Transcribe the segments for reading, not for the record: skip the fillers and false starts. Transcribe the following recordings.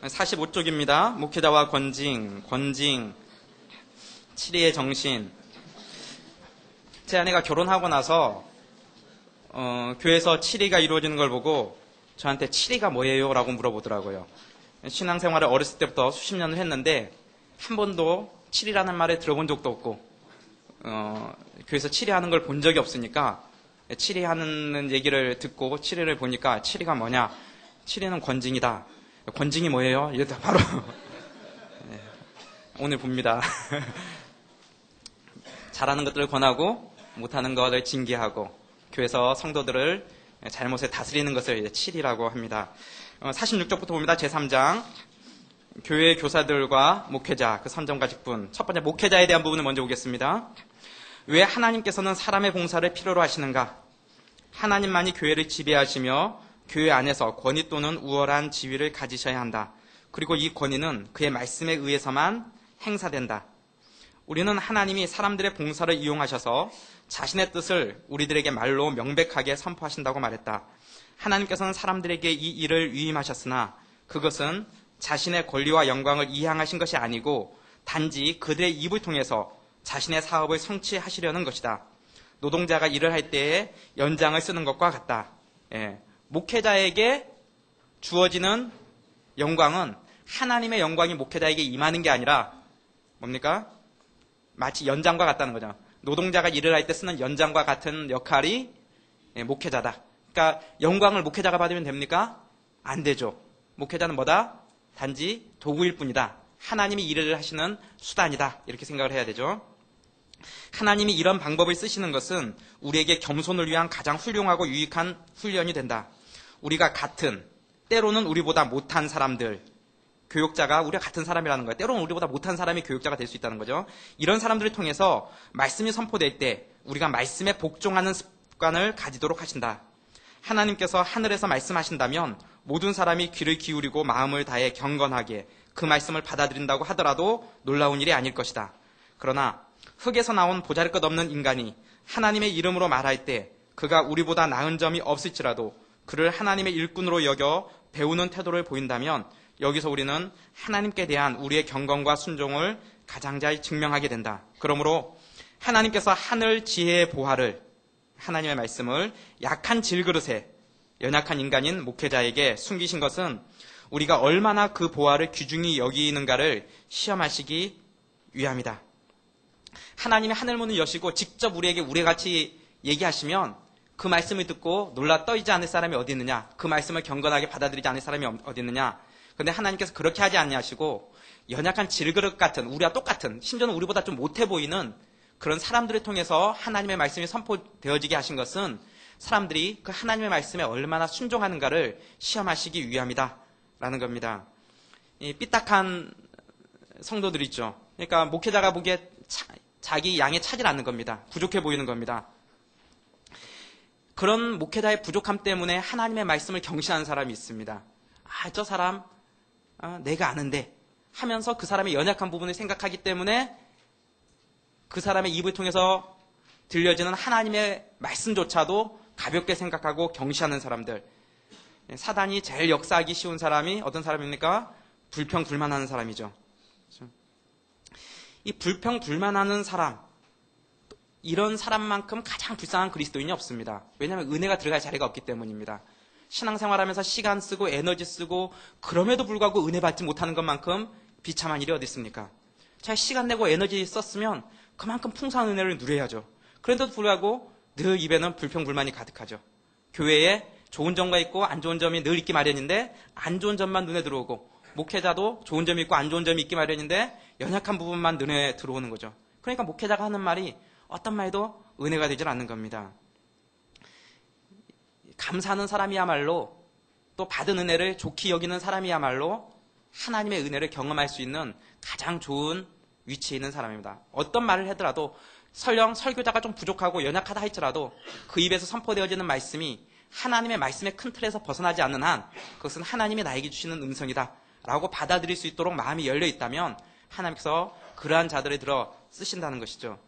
45쪽입니다. 목회자와 권징, 7위의 정신. 제 아내가 결혼하고 나서 교회에서 7위가 이루어지는 걸 보고 저한테 7위가 뭐예요? 라고 물어보더라고요. 신앙생활을 어렸을 때부터 수십 년을 했는데 한 번도 7위라는 말을 들어본 적도 없고 교회에서 7위 하는 걸 본 적이 없으니까 7위 하는 얘기를 듣고 7위를 보니까 7위가 뭐냐? 7위는 권징이다. 권징이 뭐예요? 이랬다 바로 네, 오늘 봅니다. 잘하는 것들을 권하고 못하는 것을 징계하고 교회에서 성도들을 잘못에 다스리는 것을 7위라고 합니다. 46쪽부터 봅니다. 제3장 교회 교사들과 목회자, 그 선정과 직분. 첫 번째 목회자에 대한 부분을 먼저 보겠습니다. 왜 하나님께서는 사람의 봉사를 필요로 하시는가? 하나님만이 교회를 지배하시며 교회 안에서 권위 또는 우월한 지위를 가지셔야 한다. 그리고 이 권위는 그의 말씀에 의해서만 행사된다. 우리는 하나님이 사람들의 봉사를 이용하셔서 자신의 뜻을 우리들에게 말로 명백하게 선포하신다고 말했다. 하나님께서는 사람들에게 이 일을 위임하셨으나 그것은 자신의 권리와 영광을 이양하신 것이 아니고 단지 그들의 입을 통해서 자신의 사업을 성취하시려는 것이다. 노동자가 일을 할 때에 연장을 쓰는 것과 같다. 목회자에게 주어지는 영광은 하나님의 영광이 목회자에게 임하는 게 아니라 뭡니까? 마치 연장과 같다는 거죠. 노동자가 일을 할 때 쓰는 연장과 같은 역할이 목회자다. 그러니까 영광을 목회자가 받으면 됩니까? 안 되죠. 목회자는 뭐다? 단지 도구일 뿐이다. 하나님이 일을 하시는 수단이다. 이렇게 생각을 해야 되죠. 하나님이 이런 방법을 쓰시는 것은 우리에게 겸손을 위한 가장 훌륭하고 유익한 훈련이 된다. 우리가 같은, 때로는 우리보다 못한 사람들, 교육자가 우리가 같은 사람이라는 거예요. 때로는 우리보다 못한 사람이 교육자가 될 수 있다는 거죠. 이런 사람들을 통해서 말씀이 선포될 때 우리가 말씀에 복종하는 습관을 가지도록 하신다. 하나님께서 하늘에서 말씀하신다면 모든 사람이 귀를 기울이고 마음을 다해 경건하게 그 말씀을 받아들인다고 하더라도 놀라운 일이 아닐 것이다. 그러나 흙에서 나온 보잘것없는 인간이 하나님의 이름으로 말할 때 그가 우리보다 나은 점이 없을지라도 그를 하나님의 일꾼으로 여겨 배우는 태도를 보인다면 여기서 우리는 하나님께 대한 우리의 경건과 순종을 가장 잘 증명하게 된다. 그러므로 하나님께서 하늘 지혜의 보화를, 하나님의 말씀을 약한 질그릇에 연약한 인간인 목회자에게 숨기신 것은 우리가 얼마나 그 보화를 귀중히 여기는가를 시험하시기 위함이다. 하나님의 하늘문을 여시고 직접 우리에게 우리같이 얘기하시면 그 말씀을 듣고 놀라 떨지 않을 사람이 어디 있느냐? 그 말씀을 경건하게 받아들이지 않을 사람이 어디 있느냐? 근데 하나님께서 그렇게 하지 않냐시고 연약한 질그릇 같은, 우리와 똑같은, 심지어는 우리보다 좀 못해 보이는 그런 사람들을 통해서 하나님의 말씀이 선포되어지게 하신 것은 사람들이 그 하나님의 말씀에 얼마나 순종하는가를 시험하시기 위함이다 라는 겁니다. 이 삐딱한 성도들 있죠. 그러니까 목회자가 보기에 자기 양에 차질 않는 겁니다. 부족해 보이는 겁니다. 그런 목회자의 부족함 때문에 하나님의 말씀을 경시하는 사람이 있습니다. 저 사람 내가 아는데 하면서 그 사람의 연약한 부분을 생각하기 때문에 그 사람의 입을 통해서 들려지는 하나님의 말씀조차도 가볍게 생각하고 경시하는 사람들. 사단이 제일 역사하기 쉬운 사람이 어떤 사람입니까? 불평불만하는 사람이죠. 이 불평불만하는 사람, 이런 사람만큼 가장 불쌍한 그리스도인이 없습니다. 왜냐하면 은혜가 들어갈 자리가 없기 때문입니다. 신앙생활하면서 시간 쓰고 에너지 쓰고 그럼에도 불구하고 은혜 받지 못하는 것만큼 비참한 일이 어디 있습니까? 제가 시간 내고 에너지 썼으면 그만큼 풍성한 은혜를 누려야죠. 그런데도 불구하고 늘 입에는 불평불만이 가득하죠. 교회에 좋은 점과 있고 안 좋은 점이 늘 있기 마련인데 안 좋은 점만 눈에 들어오고, 목회자도 좋은 점이 있고 안 좋은 점이 있기 마련인데 연약한 부분만 눈에 들어오는 거죠. 그러니까 목회자가 하는 말이 어떤 말도 은혜가 되질 않는 겁니다. 감사하는 사람이야말로, 또 받은 은혜를 좋게 여기는 사람이야말로 하나님의 은혜를 경험할 수 있는 가장 좋은 위치에 있는 사람입니다. 어떤 말을 하더라도 설령 설교자가 좀 부족하고 연약하다 할지라도 그 입에서 선포되어지는 말씀이 하나님의 말씀의 큰 틀에서 벗어나지 않는 한 그것은 하나님이 나에게 주시는 음성이다 라고 받아들일 수 있도록 마음이 열려 있다면 하나님께서 그러한 자들을 들어 쓰신다는 것이죠.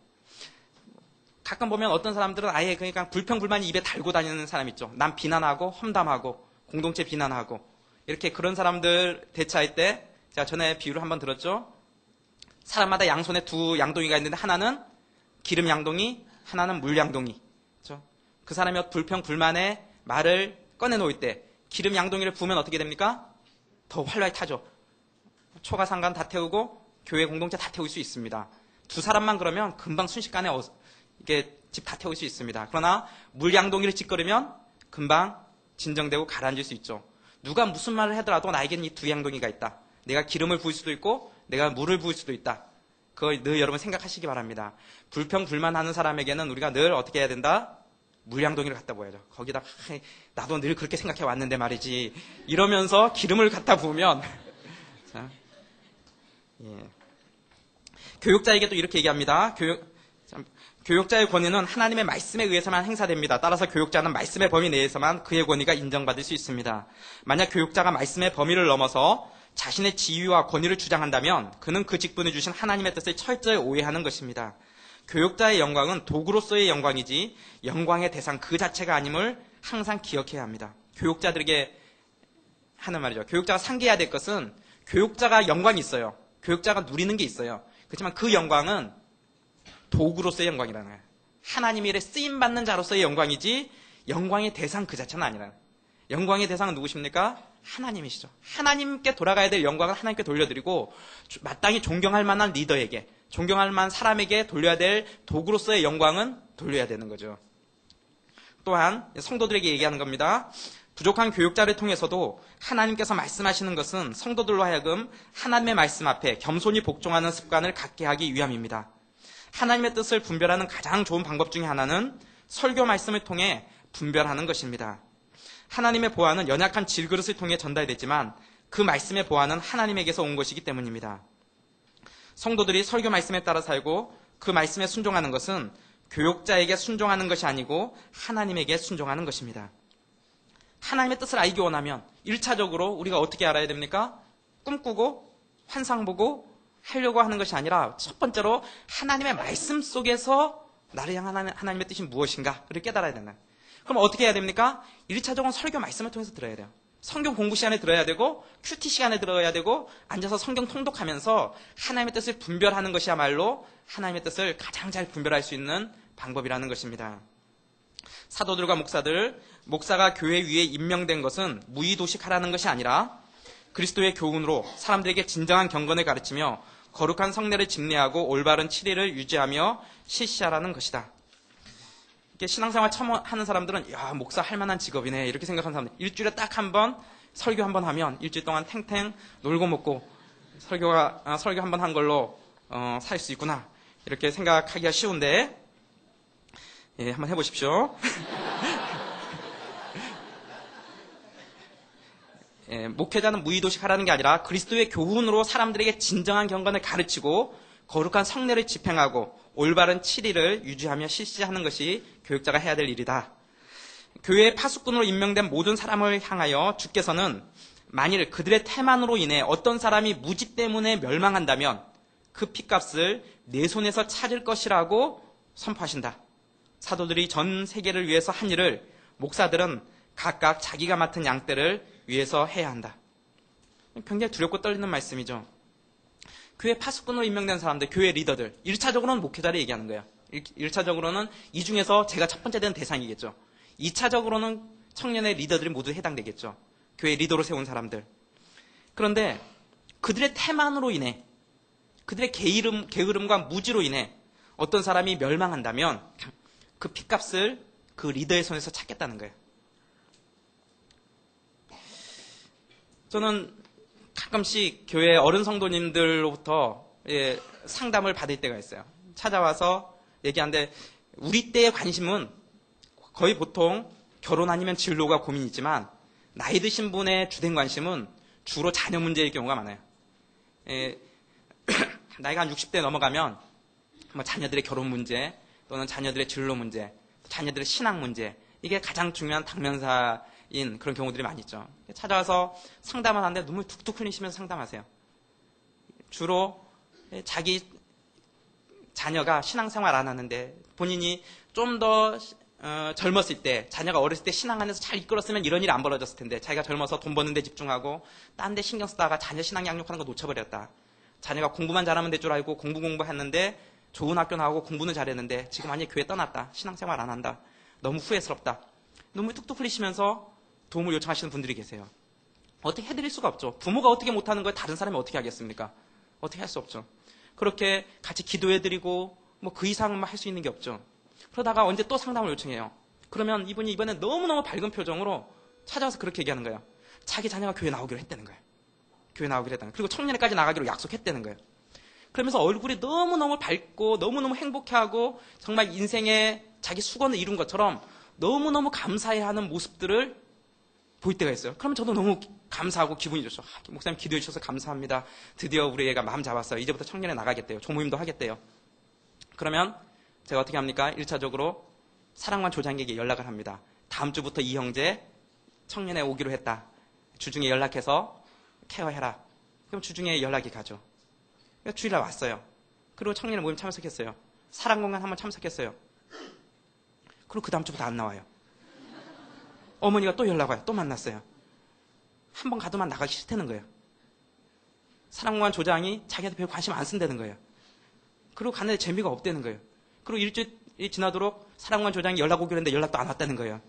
가끔 보면 어떤 사람들은 아예 그러니까 불평불만이 입에 달고 다니는 사람 있죠. 남 비난하고 험담하고 공동체 비난하고 이렇게 그런 사람들 대처할 때 제가 전에 비유를 한번 들었죠. 사람마다 양손에 두 양동이가 있는데 하나는 기름 양동이, 하나는 물 양동이. 그렇죠? 그 사람이 불평 불만에 말을 꺼내놓을 때 기름 양동이를 부으면 어떻게 됩니까? 더 활활 타죠. 초가 상관 다 태우고 교회 공동체 다 태울 수 있습니다. 두 사람만 그러면 금방 순식간에 이게 집 다 태울 수 있습니다. 그러나 물 양동이를 찌꺼르면 금방 진정되고 가라앉을 수 있죠. 누가 무슨 말을 하더라도 나에게는 이 두 양동이가 있다. 내가 기름을 부을 수도 있고 내가 물을 부을 수도 있다. 그거 늘 여러분 생각하시기 바랍니다. 불평 불만하는 사람에게는 우리가 늘 어떻게 해야 된다? 물 양동이를 갖다 부어야죠. 거기다 나도 늘 그렇게 생각해 왔는데 말이지 이러면서 기름을 갖다 부으면 자, 예. 교육자에게 또 이렇게 얘기합니다. 교육자의 권위는 하나님의 말씀에 의해서만 행사됩니다. 따라서 교육자는 말씀의 범위 내에서만 그의 권위가 인정받을 수 있습니다. 만약 교육자가 말씀의 범위를 넘어서 자신의 지위와 권위를 주장한다면 그는 그 직분을 주신 하나님의 뜻을 철저히 오해하는 것입니다. 교육자의 영광은 도구로서의 영광이지 영광의 대상 그 자체가 아님을 항상 기억해야 합니다. 교육자들에게 하는 말이죠. 교육자가 상기해야 될 것은 교육자가 영광이 있어요. 교육자가 누리는 게 있어요. 그렇지만 그 영광은 도구로서의 영광이라는 거예요. 하나님의 일에 쓰임받는 자로서의 영광이지 영광의 대상 그 자체는 아니라는 거예요. 영광의 대상은 누구십니까? 하나님이시죠. 하나님께 돌아가야 될 영광을 하나님께 돌려드리고 마땅히 존경할 만한 리더에게, 존경할 만한 사람에게 돌려야 될 도구로서의 영광은 돌려야 되는 거죠. 또한 성도들에게 얘기하는 겁니다. 부족한 교육자를 통해서도 하나님께서 말씀하시는 것은 성도들로 하여금 하나님의 말씀 앞에 겸손히 복종하는 습관을 갖게 하기 위함입니다. 하나님의 뜻을 분별하는 가장 좋은 방법 중에 하나는 설교 말씀을 통해 분별하는 것입니다. 하나님의 보화는 연약한 질그릇을 통해 전달되지만 그 말씀의 보화는 하나님에게서 온 것이기 때문입니다. 성도들이 설교 말씀에 따라 살고 그 말씀에 순종하는 것은 교육자에게 순종하는 것이 아니고 하나님에게 순종하는 것입니다. 하나님의 뜻을 알기 원하면 1차적으로 우리가 어떻게 알아야 됩니까? 꿈꾸고 환상 보고 하려고 하는 것이 아니라 첫 번째로 하나님의 말씀 속에서 나를 향한 하나님의 뜻이 무엇인가를 깨달아야 된다. 그럼 어떻게 해야 됩니까? 1차적으로 설교 말씀을 통해서 들어야 돼요. 성경 공부 시간에 들어야 되고 큐티 시간에 들어야 되고 앉아서 성경 통독하면서 하나님의 뜻을 분별하는 것이야말로 하나님의 뜻을 가장 잘 분별할 수 있는 방법이라는 것입니다. 사도들과 목사가 교회 위에 임명된 것은 무의도식하라는 것이 아니라 그리스도의 교훈으로 사람들에게 진정한 경건을 가르치며 거룩한 성례를 집례하고 올바른 치리를 유지하며 실시하라는 것이다. 이렇게 신앙생활 처음 하는 사람들은 야 목사 할 만한 직업이네 이렇게 생각하는 사람들 일주일에 딱 한 번 설교 한 번 하면 일주일 동안 탱탱 놀고 먹고 설교 한 번 한 걸로 살 수 있구나 이렇게 생각하기가 쉬운데 예, 한번 해보십시오. 예, 목회자는 무의도식 하라는 게 아니라 그리스도의 교훈으로 사람들에게 진정한 경건을 가르치고 거룩한 성례를 집행하고 올바른 치리를 유지하며 실시하는 것이 교육자가 해야 될 일이다. 교회의 파수꾼으로 임명된 모든 사람을 향하여 주께서는 만일 그들의 태만으로 인해 어떤 사람이 무지 때문에 멸망한다면 그 핏값을 내 손에서 찾을 것이라고 선포하신다. 사도들이 전 세계를 위해서 한 일을 목사들은 각각 자기가 맡은 양떼를 위해서 해야 한다. 굉장히 두렵고 떨리는 말씀이죠. 교회 파수꾼으로 임명된 사람들, 교회 리더들 1차적으로는 목회자를 얘기하는 거예요. 1차적으로는 이 중에서 제가 첫 번째 되는 대상이겠죠. 2차적으로는 청년의 리더들이 모두 해당되겠죠. 교회 리더로 세운 사람들. 그런데 그들의 태만으로 인해 그들의 게으름과 무지로 인해 어떤 사람이 멸망한다면 그 핏값을 그 리더의 손에서 찾겠다는 거예요. 저는 가끔씩 교회 어른 성도님들로부터 상담을 받을 때가 있어요. 찾아와서 얘기하는데 우리 때의 관심은 거의 보통 결혼 아니면 진로가 고민이지만 나이 드신 분의 주된 관심은 주로 자녀 문제일 경우가 많아요. 나이가 한 60대 넘어가면 뭐 자녀들의 결혼 문제 또는 자녀들의 진로 문제, 자녀들의 신앙 문제 이게 가장 중요한 당면사인 그런 경우들이 많이 있죠. 찾아와서 상담을 하는데 눈물 툭툭 흘리시면서 상담하세요. 주로 자기 자녀가 신앙생활 안 하는데 본인이 좀 더 젊었을 때, 자녀가 어렸을 때 신앙 안에서 잘 이끌었으면 이런 일이 안 벌어졌을 텐데, 자기가 젊어서 돈 버는 데 집중하고 딴 데 신경 쓰다가 자녀 신앙 양육하는 거 놓쳐버렸다. 자녀가 공부만 잘하면 될 줄 알고 공부했는데 좋은 학교 나오고 공부는 잘했는데 지금 완전히 교회 떠났다. 신앙생활 안 한다. 너무 후회스럽다. 눈물 뚝뚝 흘리시면서 도움을 요청하시는 분들이 계세요. 어떻게 해드릴 수가 없죠. 부모가 어떻게 못하는 걸 다른 사람이 어떻게 하겠습니까? 어떻게 할 수 없죠. 그렇게 같이 기도해드리고 뭐 그 이상은 할 수 있는 게 없죠. 그러다가 언제 또 상담을 요청해요. 그러면 이분이 이번엔 너무너무 밝은 표정으로 찾아와서 그렇게 얘기하는 거예요. 자기 자녀가 교회 나오기로 했다는 거예요. 교회 나오기로 했다는 거예요. 그리고 청년회까지 나가기로 약속했다는 거예요. 그러면서 얼굴이 너무너무 밝고 너무너무 행복해하고 정말 인생에 자기 수건을 이룬 것처럼 너무너무 감사해하는 모습들을 보일 때가 있어요. 그러면 저도 너무 감사하고 기분이 좋죠. 목사님 기도해 주셔서 감사합니다. 드디어 우리 애가 마음 잡았어요. 이제부터 청년회 나가겠대요. 조모임도 하겠대요. 그러면 제가 어떻게 합니까? 1차적으로 사랑관 조장에게 연락을 합니다. 다음 주부터 이 형제 청년회 오기로 했다. 주중에 연락해서 케어해라. 그럼 주중에 연락이 가죠. 주일날 왔어요. 그리고 청년회 모임 참석했어요. 사랑공간 한번 참석했어요. 그리고 그 다음 주부터 안 나와요. 어머니가 또 연락 와요. 또 만났어요. 한 번 가도만 나가기 싫다는 거예요. 사랑공간 조장이 자기한테 별 관심 안 쓴다는 거예요. 그리고 갔는데 재미가 없다는 거예요. 그리고 일주일이 지나도록 사랑관 조장이 연락 오기로 했는데 연락도 안 왔다는 거예요.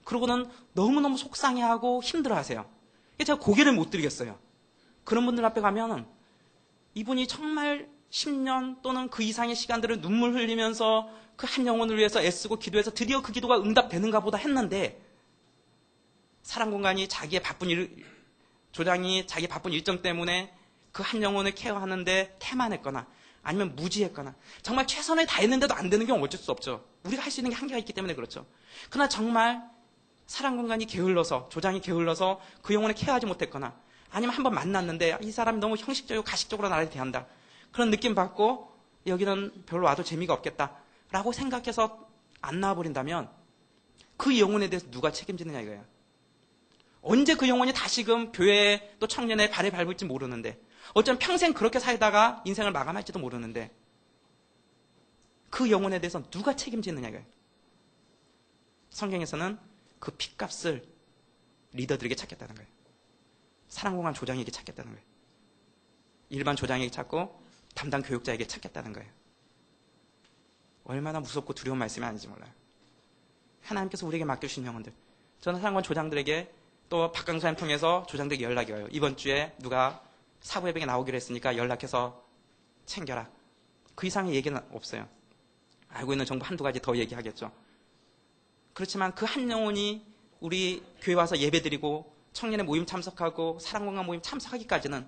그러고는 너무너무 속상해하고 힘들어하세요. 제가 고개를 못 들겠어요. 그런 분들 앞에 가면 이분이 정말 10년 또는 그 이상의 시간들을 눈물 흘리면서 그 한 영혼을 위해서 애쓰고 기도해서 드디어 그 기도가 응답되는가 보다 했는데 사랑공간이 조장이 자기 바쁜 일정 때문에 그 한 영혼을 케어하는데 태만했거나 아니면 무지했거나 정말 최선을 다했는데도 안 되는 경우 어쩔 수 없죠. 우리가 할 수 있는 게 한계가 있기 때문에 그렇죠. 그러나 정말 사랑공간이 게을러서 조장이 게을러서 그 영혼을 케어하지 못했거나 아니면 한번 만났는데 이 사람이 너무 형식적이고 가식적으로 나를 대한다. 그런 느낌 받고 여기는 별로 와도 재미가 없겠다 라고 생각해서 안 나와버린다면 그 영혼에 대해서 누가 책임지느냐 이거예요. 언제 그 영혼이 다시금 교회 또 청년의 발에 밟을지 모르는데 어쩌면 평생 그렇게 살다가 인생을 마감할지도 모르는데 그 영혼에 대해서 누가 책임지느냐 이거예요. 성경에서는 그 핏값을 리더들에게 찾겠다는 거예요. 사랑공간 조장에게 찾겠다는 거예요. 일반 조장에게 찾고 담당 교육자에게 찾겠다는 거예요. 얼마나 무섭고 두려운 말씀이 아닌지 몰라요. 하나님께서 우리에게 맡겨주신 영혼들. 저는 사랑관 조장들에게 또 박강사님 통해서 조장들에게 연락이 와요. 이번 주에 누가 사부예배에 나오기로 했으니까 연락해서 챙겨라. 그 이상의 얘기는 없어요. 알고 있는 정보 한두 가지 더 얘기하겠죠. 그렇지만 그 한 영혼이 우리 교회 와서 예배드리고 청년의 모임 참석하고 사랑공간 모임 참석하기까지는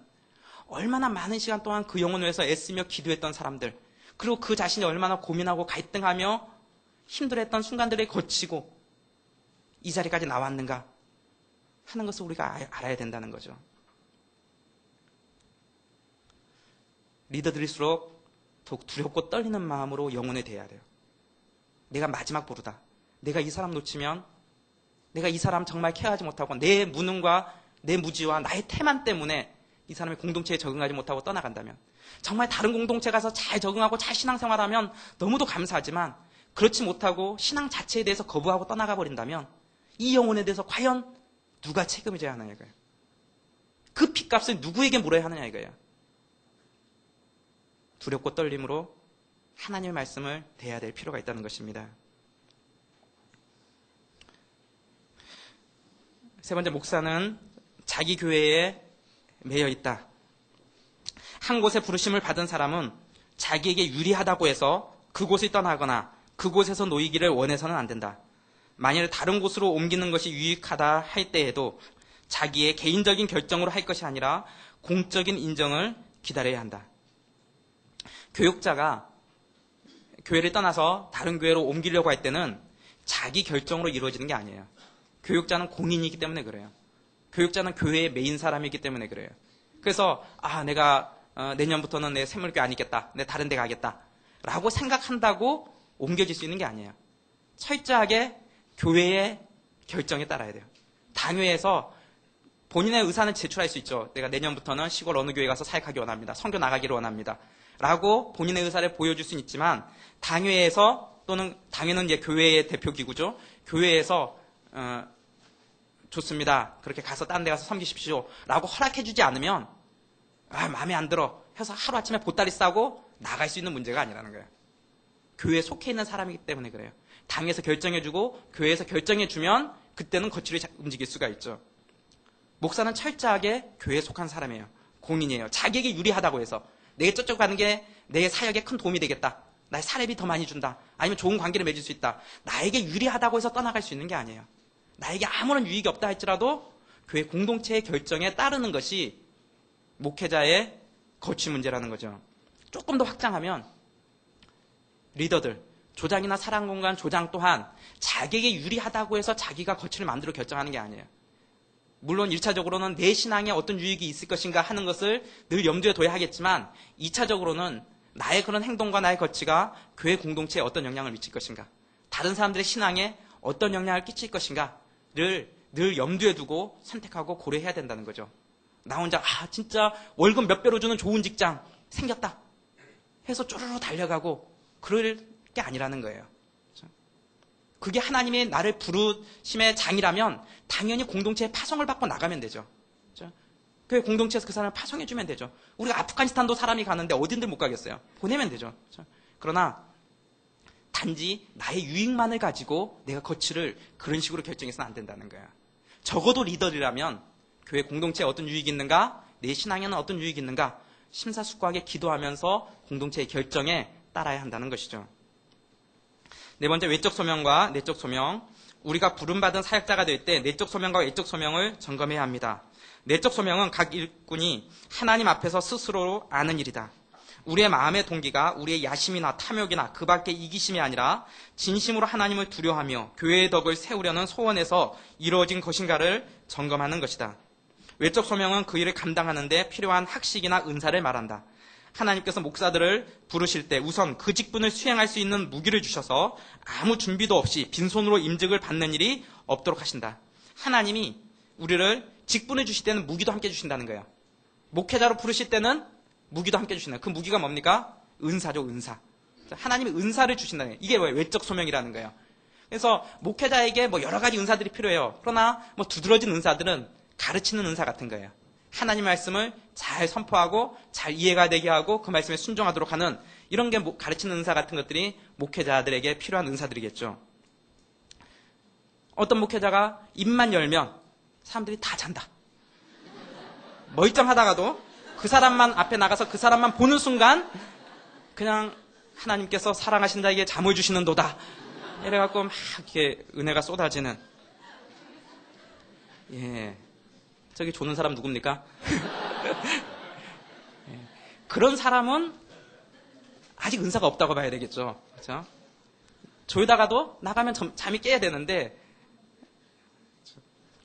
얼마나 많은 시간 동안 그 영혼을 위해서 애쓰며 기도했던 사람들, 그리고 그 자신이 얼마나 고민하고 갈등하며 힘들어했던 순간들을 거치고 이 자리까지 나왔는가 하는 것을 우리가 알아야 된다는 거죠. 리더들일수록 더욱 두렵고 떨리는 마음으로 영혼에 대해야 돼요. 내가 마지막 보루다. 내가 이 사람 놓치면 내가 이 사람 정말 케어하지 못하고 내 무능과 내 무지와 나의 태만 때문에 이 사람이 공동체에 적응하지 못하고 떠나간다면, 정말 다른 공동체 가서 잘 적응하고 잘 신앙생활하면 너무도 감사하지만 그렇지 못하고 신앙 자체에 대해서 거부하고 떠나가 버린다면 이 영혼에 대해서 과연 누가 책임을 져야 하느냐 이거예요. 그 핏값을 누구에게 물어야 하느냐 이거예요. 두렵고 떨림으로 하나님의 말씀을 대해야 될 필요가 있다는 것입니다. 세 번째, 목사는 자기 교회에 매여 있다. 한 곳에 부르심을 받은 사람은 자기에게 유리하다고 해서 그곳을 떠나거나 그곳에서 놓이기를 원해서는 안 된다. 만일 다른 곳으로 옮기는 것이 유익하다 할 때에도 자기의 개인적인 결정으로 할 것이 아니라 공적인 인정을 기다려야 한다. 교육자가 교회를 떠나서 다른 교회로 옮기려고 할 때는 자기 결정으로 이루어지는 게 아니에요. 교육자는 공인이기 때문에 그래요. 교육자는 교회의 메인 사람이기 때문에 그래요. 그래서 내가 내년부터는 내 새물교 아니겠다, 내 다른 데 가겠다 라고 생각한다고 옮겨질 수 있는 게 아니에요. 철저하게 교회의 결정에 따라야 돼요. 당회에서 본인의 의사는 제출할 수 있죠. 내가 내년부터는 시골 어느 교회 가서 사역하기 원합니다. 선교 나가기를 원합니다 라고 본인의 의사를 보여줄 수는 있지만 당회에서 또 또는 당연은 이제 교회의 대표 기구죠. 교회에서 좋습니다. 그렇게 가서 딴 데 가서 섬기십시오. 라고 허락해주지 않으면 마음에 안 들어 해서 하루아침에 보따리 싸고 나갈 수 있는 문제가 아니라는 거예요. 교회에 속해 있는 사람이기 때문에 그래요. 당에서 결정해주고 교회에서 결정해주면 그때는 거칠이 움직일 수가 있죠. 목사는 철저하게 교회에 속한 사람이에요. 공인이에요. 자기에게 유리하다고 해서 내가 저쪽 가는 게 내 사역에 큰 도움이 되겠다. 나의 사례비 더 많이 준다. 아니면 좋은 관계를 맺을 수 있다. 나에게 유리하다고 해서 떠나갈 수 있는 게 아니에요. 나에게 아무런 유익이 없다 할지라도 교회 공동체의 결정에 따르는 것이 목회자의 거취 문제라는 거죠. 조금 더 확장하면 리더들, 조장이나 사랑공간 조장 또한 자기에게 유리하다고 해서 자기가 거취를 만들어 결정하는 게 아니에요. 물론 1차적으로는 내 신앙에 어떤 유익이 있을 것인가 하는 것을 늘 염두에 둬야 하겠지만 2차적으로는 나의 그런 행동과 나의 거취가 교회 공동체에 어떤 영향을 미칠 것인가, 다른 사람들의 신앙에 어떤 영향을 끼칠 것인가를 늘 염두에 두고 선택하고 고려해야 된다는 거죠. 나 혼자 진짜 월급 몇 배로 주는 좋은 직장 생겼다 해서 쪼르르 달려가고 그럴 게 아니라는 거예요. 그게 하나님의 나를 부르심의 장이라면 당연히 공동체에 파송을 받고 나가면 되죠. 교회 공동체에서 그 사람을 파송해주면 되죠. 우리가 아프가니스탄도 사람이 가는데 어딘들 못 가겠어요. 보내면 되죠. 그러나 단지 나의 유익만을 가지고 내가 거취를 그런 식으로 결정해서는 안 된다는 거야. 적어도 리더라면 교회 공동체에 어떤 유익이 있는가, 내 신앙에는 어떤 유익이 있는가 심사숙고하게 기도하면서 공동체의 결정에 따라야 한다는 것이죠. 네 번째, 외적 소명과 내적 소명. 우리가 부름받은 사역자가 될 때 내적 소명과 외적 소명을 점검해야 합니다. 내적 소명은 각 일꾼이 하나님 앞에서 스스로 아는 일이다. 우리의 마음의 동기가 우리의 야심이나 탐욕이나 그 밖의 이기심이 아니라 진심으로 하나님을 두려워하며 교회의 덕을 세우려는 소원에서 이루어진 것인가를 점검하는 것이다. 외적 소명은 그 일을 감당하는 데 필요한 학식이나 은사를 말한다. 하나님께서 목사들을 부르실 때 우선 그 직분을 수행할 수 있는 무기를 주셔서 아무 준비도 없이 빈손으로 임직을 받는 일이 없도록 하신다. 하나님이 우리를 직분을 주실 때는 무기도 함께 주신다는 거예요. 목회자로 부르실 때는 무기도 함께 주신다. 그 무기가 뭡니까? 은사죠, 은사. 하나님이 은사를 주신다는 거예요. 이게 외적 소명이라는 거예요. 그래서 목회자에게 여러 가지 은사들이 필요해요. 그러나 두드러진 은사들은 가르치는 은사 같은 거예요. 하나님 말씀을 잘 선포하고 잘 이해가 되게 하고 그 말씀에 순종하도록 하는 이런 게 가르치는 은사 같은 것들이 목회자들에게 필요한 은사들이겠죠. 어떤 목회자가 입만 열면 사람들이 다 잔다. 멀쩡하다가도 그 사람만 앞에 나가서 그 사람만 보는 순간 그냥 하나님께서 사랑하신 자에게 잠을 주시는 도다. 이래갖고 막 이렇게 은혜가 쏟아지는. 예. 저기 조는 사람 누굽니까? 예. 그런 사람은 아직 은사가 없다고 봐야 되겠죠. 그렇죠? 졸다가도 나가면 잠이 깨야 되는데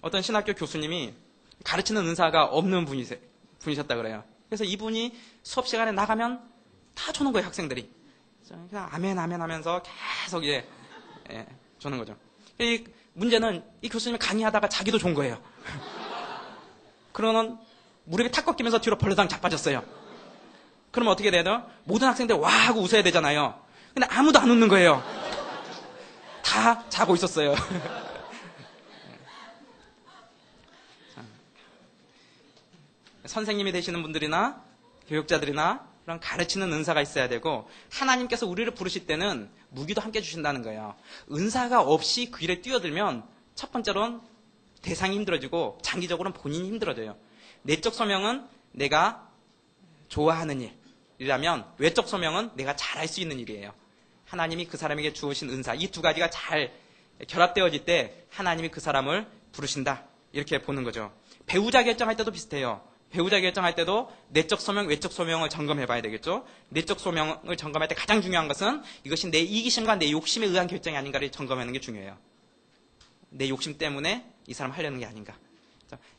어떤 신학교 교수님이 가르치는 은사가 없는 분이셨다 그래요. 그래서 이분이 수업 시간에 나가면 다 조는 거예요, 학생들이. 그냥 아멘 아멘 하면서 계속 조는 거죠. 이 문제는 이 교수님이 강의하다가 자기도 존 거예요. 그러면 무릎이 탁 꺾이면서 뒤로 벌러당 자빠졌어요. 그러면 어떻게 돼야 돼요? 모든 학생들 와 하고 웃어야 되잖아요. 근데 아무도 안 웃는 거예요. 다 자고 있었어요. 선생님이 되시는 분들이나 교육자들이나 그런 가르치는 은사가 있어야 되고 하나님께서 우리를 부르실 때는 무기도 함께 주신다는 거예요. 은사가 없이 그 일에 뛰어들면 첫 번째로는 대상이 힘들어지고 장기적으로는 본인이 힘들어져요. 내적 소명은 내가 좋아하는 일이라면 외적 소명은 내가 잘할 수 있는 일이에요. 하나님이 그 사람에게 주으신 은사, 이 두 가지가 잘 결합되어질 때 하나님이 그 사람을 부르신다. 이렇게 보는 거죠. 배우자 결정할 때도 비슷해요. 배우자 결정할 때도 내적 소명, 외적 소명을 점검해 봐야 되겠죠. 내적 소명을 점검할 때 가장 중요한 것은 이것이 내 이기심과 내 욕심에 의한 결정이 아닌가를 점검하는 게 중요해요. 내 욕심 때문에 이 사람 하려는 게 아닌가.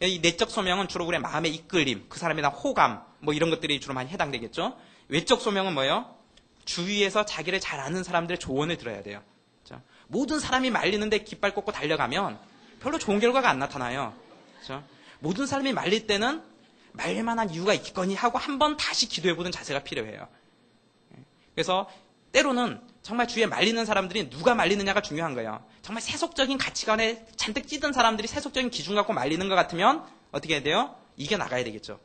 이 내적 소명은 주로 우리의 마음의 이끌림, 그 사람에 대한 호감, 이런 것들이 주로 많이 해당되겠죠. 외적 소명은 뭐예요? 주위에서 자기를 잘 아는 사람들의 조언을 들어야 돼요. 모든 사람이 말리는데 깃발 꽂고 달려가면 별로 좋은 결과가 안 나타나요. 모든 사람이 말릴 때는 말릴만한 이유가 있겠거니 하고 한번 다시 기도해보는 자세가 필요해요. 그래서 때로는 정말 주위에 말리는 사람들이 누가 말리느냐가 중요한 거예요. 정말 세속적인 가치관에 잔뜩 찌든 사람들이 세속적인 기준 갖고 말리는 것 같으면 어떻게 해야 돼요? 이겨나가야 되겠죠.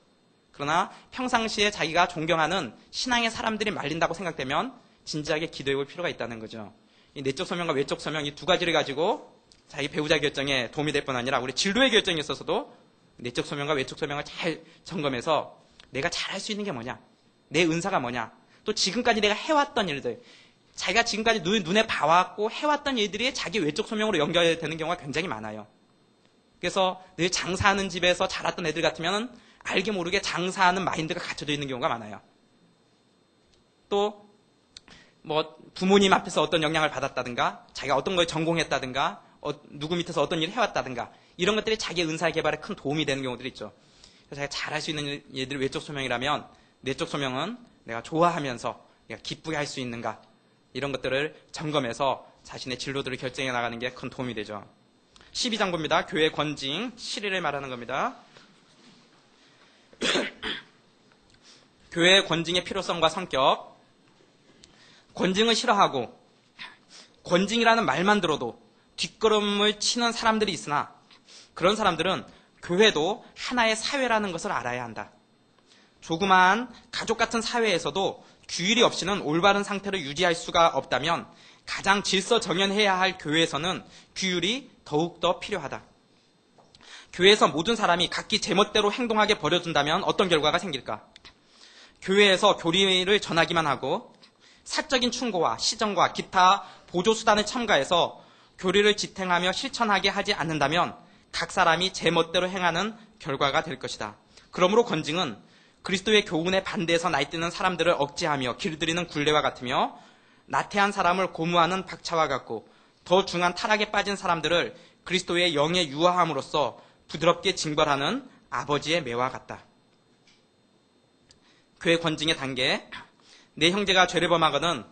그러나 평상시에 자기가 존경하는 신앙의 사람들이 말린다고 생각되면 진지하게 기도해 볼 필요가 있다는 거죠. 이 내적 소명과 외적 소명 이 두 가지를 가지고 자기 배우자 결정에 도움이 될 뿐 아니라 우리 진로의 결정에 있어서도 내적 소명과 외적 소명을 잘 점검해서 내가 잘할 수 있는 게 뭐냐, 내 은사가 뭐냐, 또 지금까지 내가 해왔던 일들, 자기가 지금까지 눈에 봐왔고 해왔던 일들이 자기 외적 소명으로 연결되는 경우가 굉장히 많아요. 그래서 늘 장사하는 집에서 자랐던 애들 같으면 알게 모르게 장사하는 마인드가 갖춰져 있는 경우가 많아요. 또 뭐 부모님 앞에서 어떤 영향을 받았다든가, 자기가 어떤 걸 전공했다든가, 누구 밑에서 어떤 일을 해왔다든가, 이런 것들이 자기의 은사 개발에 큰 도움이 되는 경우들이 있죠. 그래서 자기가 잘할 수 있는 일들이 외적 소명이라면 내적 소명은 내가 좋아하면서 내가 기쁘게 할 수 있는가, 이런 것들을 점검해서 자신의 진로들을 결정해 나가는 게 큰 도움이 되죠. 12장 봅니다. 교회 권징 7일을 말하는 겁니다. 교회의 권징의 필요성과 성격. 권징을 싫어하고 권징이라는 말만 들어도 뒷걸음을 치는 사람들이 있으나 그런 사람들은 교회도 하나의 사회라는 것을 알아야 한다. 조그마한 가족 같은 사회에서도 규율이 없이는 올바른 상태를 유지할 수가 없다면 가장 질서정연해야 할 교회에서는 규율이 더욱더 필요하다. 교회에서 모든 사람이 각기 제멋대로 행동하게 버려둔다면 어떤 결과가 생길까? 교회에서 교리를 전하기만 하고 사적인 충고와 시정과 기타 보조수단을 첨가해서 교리를 지탱하며 실천하게 하지 않는다면 각 사람이 제멋대로 행하는 결과가 될 것이다. 그러므로 권징은 그리스도의 교훈에 반대해서 날뛰는 사람들을 억제하며 길들이는 굴레와 같으며 나태한 사람을 고무하는 박차와 같고 더 중한 타락에 빠진 사람들을 그리스도의 영에 유화함으로써 부드럽게 징벌하는 아버지의 매와 같다. 교회 권징의 단계. 내 형제가 죄를 범하거든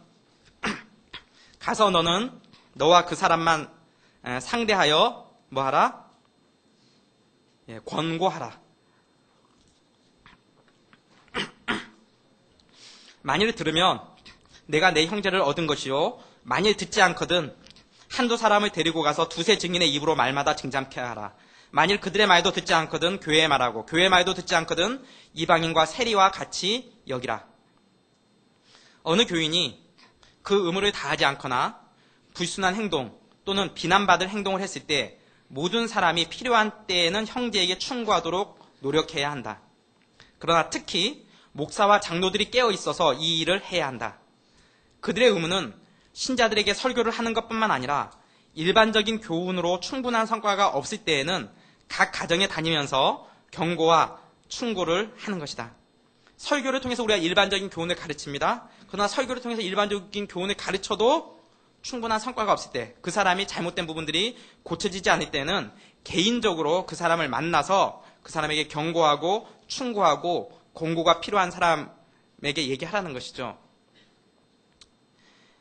가서 너는 너와 그 사람만 상대하여 뭐하라? 권고하라. 만일 들으면 내가 내 형제를 얻은 것이요 만일 듣지 않거든 한두 사람을 데리고 가서 두세 증인의 입으로 말마다 증잠케 하라. 만일 그들의 말도 듣지 않거든 교회의 말하고 교회의 말도 듣지 않거든 이방인과 세리와 같이 여기라. 어느 교인이 그 의무를 다하지 않거나 불순한 행동 또는 비난받을 행동을 했을 때 모든 사람이 필요한 때에는 형제에게 충고하도록 노력해야 한다. 그러나 특히 목사와 장로들이 깨어 있어서 이 일을 해야 한다. 그들의 의무는 신자들에게 설교를 하는 것뿐만 아니라 일반적인 교훈으로 충분한 성과가 없을 때에는 각 가정에 다니면서 경고와 충고를 하는 것이다. 설교를 통해서 우리가 일반적인 교훈을 가르칩니다. 그러나 설교를 통해서 일반적인 교훈을 가르쳐도 충분한 성과가 없을 때, 그 사람이 잘못된 부분들이 고쳐지지 않을 때는 개인적으로 그 사람을 만나서 그 사람에게 경고하고 충고하고 공고가 필요한 사람에게 얘기하라는 것이죠.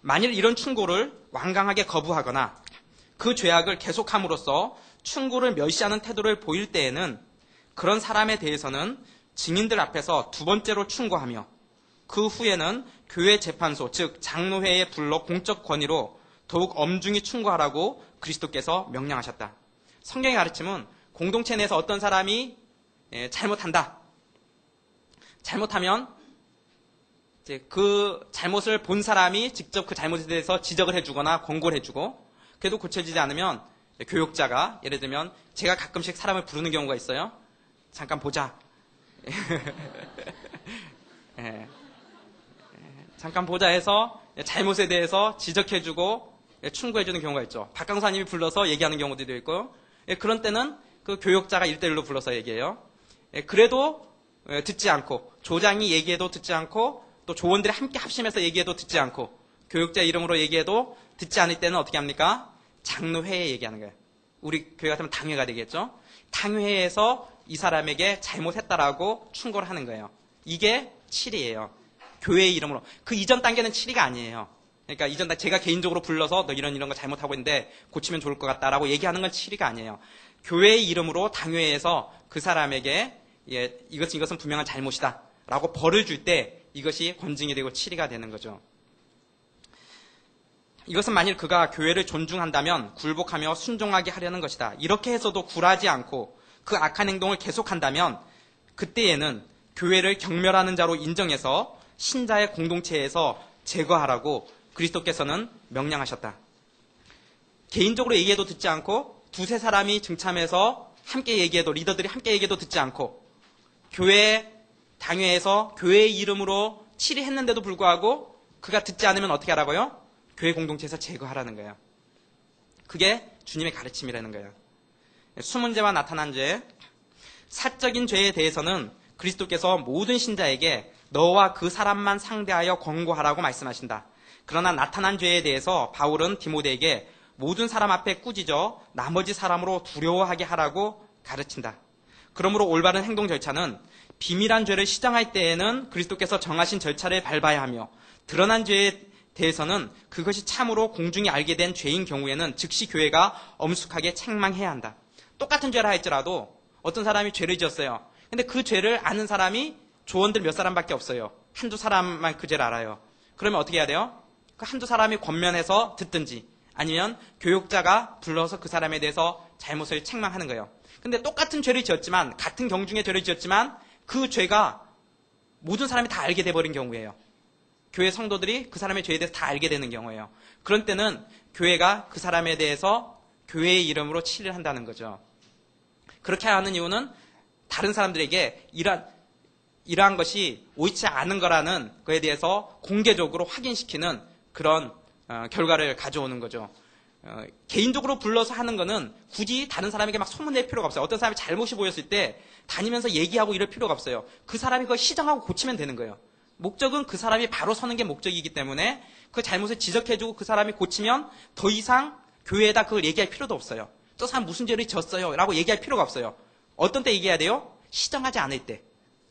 만일 이런 충고를 완강하게 거부하거나 그 죄악을 계속함으로써 충고를 멸시하는 태도를 보일 때에는 그런 사람에 대해서는 증인들 앞에서 두 번째로 충고하며 그 후에는 교회 재판소, 즉 장로회에 불러 공적 권위로 더욱 엄중히 충고하라고 그리스도께서 명령하셨다. 성경의 가르침은 공동체 내에서 어떤 사람이 잘못한다. 잘못하면 이제 그 잘못을 본 사람이 직접 그 잘못에 대해서 지적을 해주거나 권고를 해주고, 그래도 고쳐지지 않으면 교육자가, 예를 들면 제가 가끔씩 사람을 부르는 경우가 있어요. 잠깐 보자. 잠깐 보자 해서 잘못에 대해서 지적해주고 충고해주는 경우가 있죠. 박 강사님이 불러서 얘기하는 경우도 있고요. 그런 때는 그 교육자가 1대1로 불러서 얘기해요. 그래도 듣지 않고, 조장이 얘기해도 듣지 않고, 또 조원들이 함께 합심해서 얘기해도 듣지 않고, 교육자 이름으로 얘기해도 듣지 않을 때는 어떻게 합니까? 장로회에 얘기하는 거예요. 우리 교회 같으면 당회가 되겠죠. 당회에서 이 사람에게 잘못했다라고 충고를 하는 거예요. 이게 7이에요. 교회의 이름으로. 그 이전 단계는 7이가 아니에요. 그러니까 이전 단계 제가 개인적으로 불러서 너 이런 거 잘못하고 있는데 고치면 좋을 것 같다라고 얘기하는 건 7이가 아니에요. 교회의 이름으로 당회에서 그 사람에게 이것은 분명한 잘못이다 라고 벌을 줄 때 이것이 권징이 되고 7이가 되는 거죠. 이것은 만일 그가 교회를 존중한다면 굴복하며 순종하게 하려는 것이다. 이렇게 해서도 굴하지 않고 그 악한 행동을 계속한다면 그때에는 교회를 경멸하는 자로 인정해서 신자의 공동체에서 제거하라고 그리스도께서는 명령하셨다. 개인적으로 얘기해도 듣지 않고 두세 사람이 증참해서 함께 얘기해도, 리더들이 함께 얘기해도 듣지 않고 교회 당회에서 교회의 이름으로 치리했는데도 불구하고 그가 듣지 않으면 어떻게 하라고요? 교회 공동체에서 제거하라는 거예요. 그게 주님의 가르침이라는 거예요. 숨은 죄와 나타난 죄, 사적인 죄에 대해서는 그리스도께서 모든 신자에게 너와 그 사람만 상대하여 권고하라고 말씀하신다. 그러나 나타난 죄에 대해서 바울은 디모데에게 모든 사람 앞에 꾸짖어 나머지 사람으로 두려워하게 하라고 가르친다. 그러므로 올바른 행동 절차는 비밀한 죄를 시정할 때에는 그리스도께서 정하신 절차를 밟아야 하며 드러난 죄에 대해서는 그것이 참으로 공중이 알게 된 죄인 경우에는 즉시 교회가 엄숙하게 책망해야 한다. 똑같은 죄를 할지라도 어떤 사람이 죄를 지었어요. 근데 그 죄를 아는 사람이 조원들 몇 사람밖에 없어요. 한두 사람만 그 죄를 알아요. 그러면 어떻게 해야 돼요? 그 한두 사람이 권면해서 듣든지 아니면 교육자가 불러서 그 사람에 대해서 잘못을 책망하는 거예요. 근데 똑같은 죄를 지었지만, 같은 경중의 죄를 지었지만 그 죄가 모든 사람이 다 알게 돼버린 경우예요. 교회 성도들이 그 사람의 죄에 대해서 다 알게 되는 경우예요. 그런 때는 교회가 그 사람에 대해서 교회의 이름으로 치리를 한다는 거죠. 그렇게 하는 이유는 다른 사람들에게 이러한 것이 옳지 않은 거라는 거에 대해서 공개적으로 확인시키는 그런 결과를 가져오는 거죠. 개인적으로 불러서 하는 거는 굳이 다른 사람에게 막 소문낼 필요가 없어요. 어떤 사람이 잘못이 보였을 때 다니면서 얘기하고 이럴 필요가 없어요. 그 사람이 그걸 시정하고 고치면 되는 거예요. 목적은 그 사람이 바로 서는 게 목적이기 때문에 그 잘못을 지적해주고 그 사람이 고치면 더 이상 교회에다 그걸 얘기할 필요도 없어요. 저 사람 무슨 죄를 지었어요 라고 얘기할 필요가 없어요. 어떤 때 얘기해야 돼요? 시정하지 않을 때,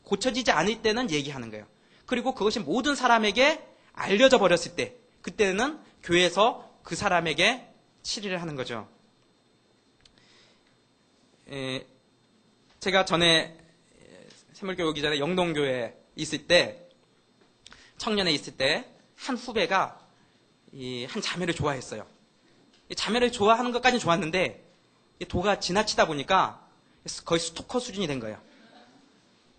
고쳐지지 않을 때는 얘기하는 거예요. 그리고 그것이 모든 사람에게 알려져 버렸을 때, 그때는 교회에서 그 사람에게 치리를 하는 거죠. 제가 전에 새물교회 오기 전에 영동교회에 있을 때, 청년에 있을 때 한 후배가 한 자매를 좋아했어요. 이 자매를 좋아하는 것까지는 좋았는데 이 도가 지나치다 보니까 거의 스토커 수준이 된 거예요.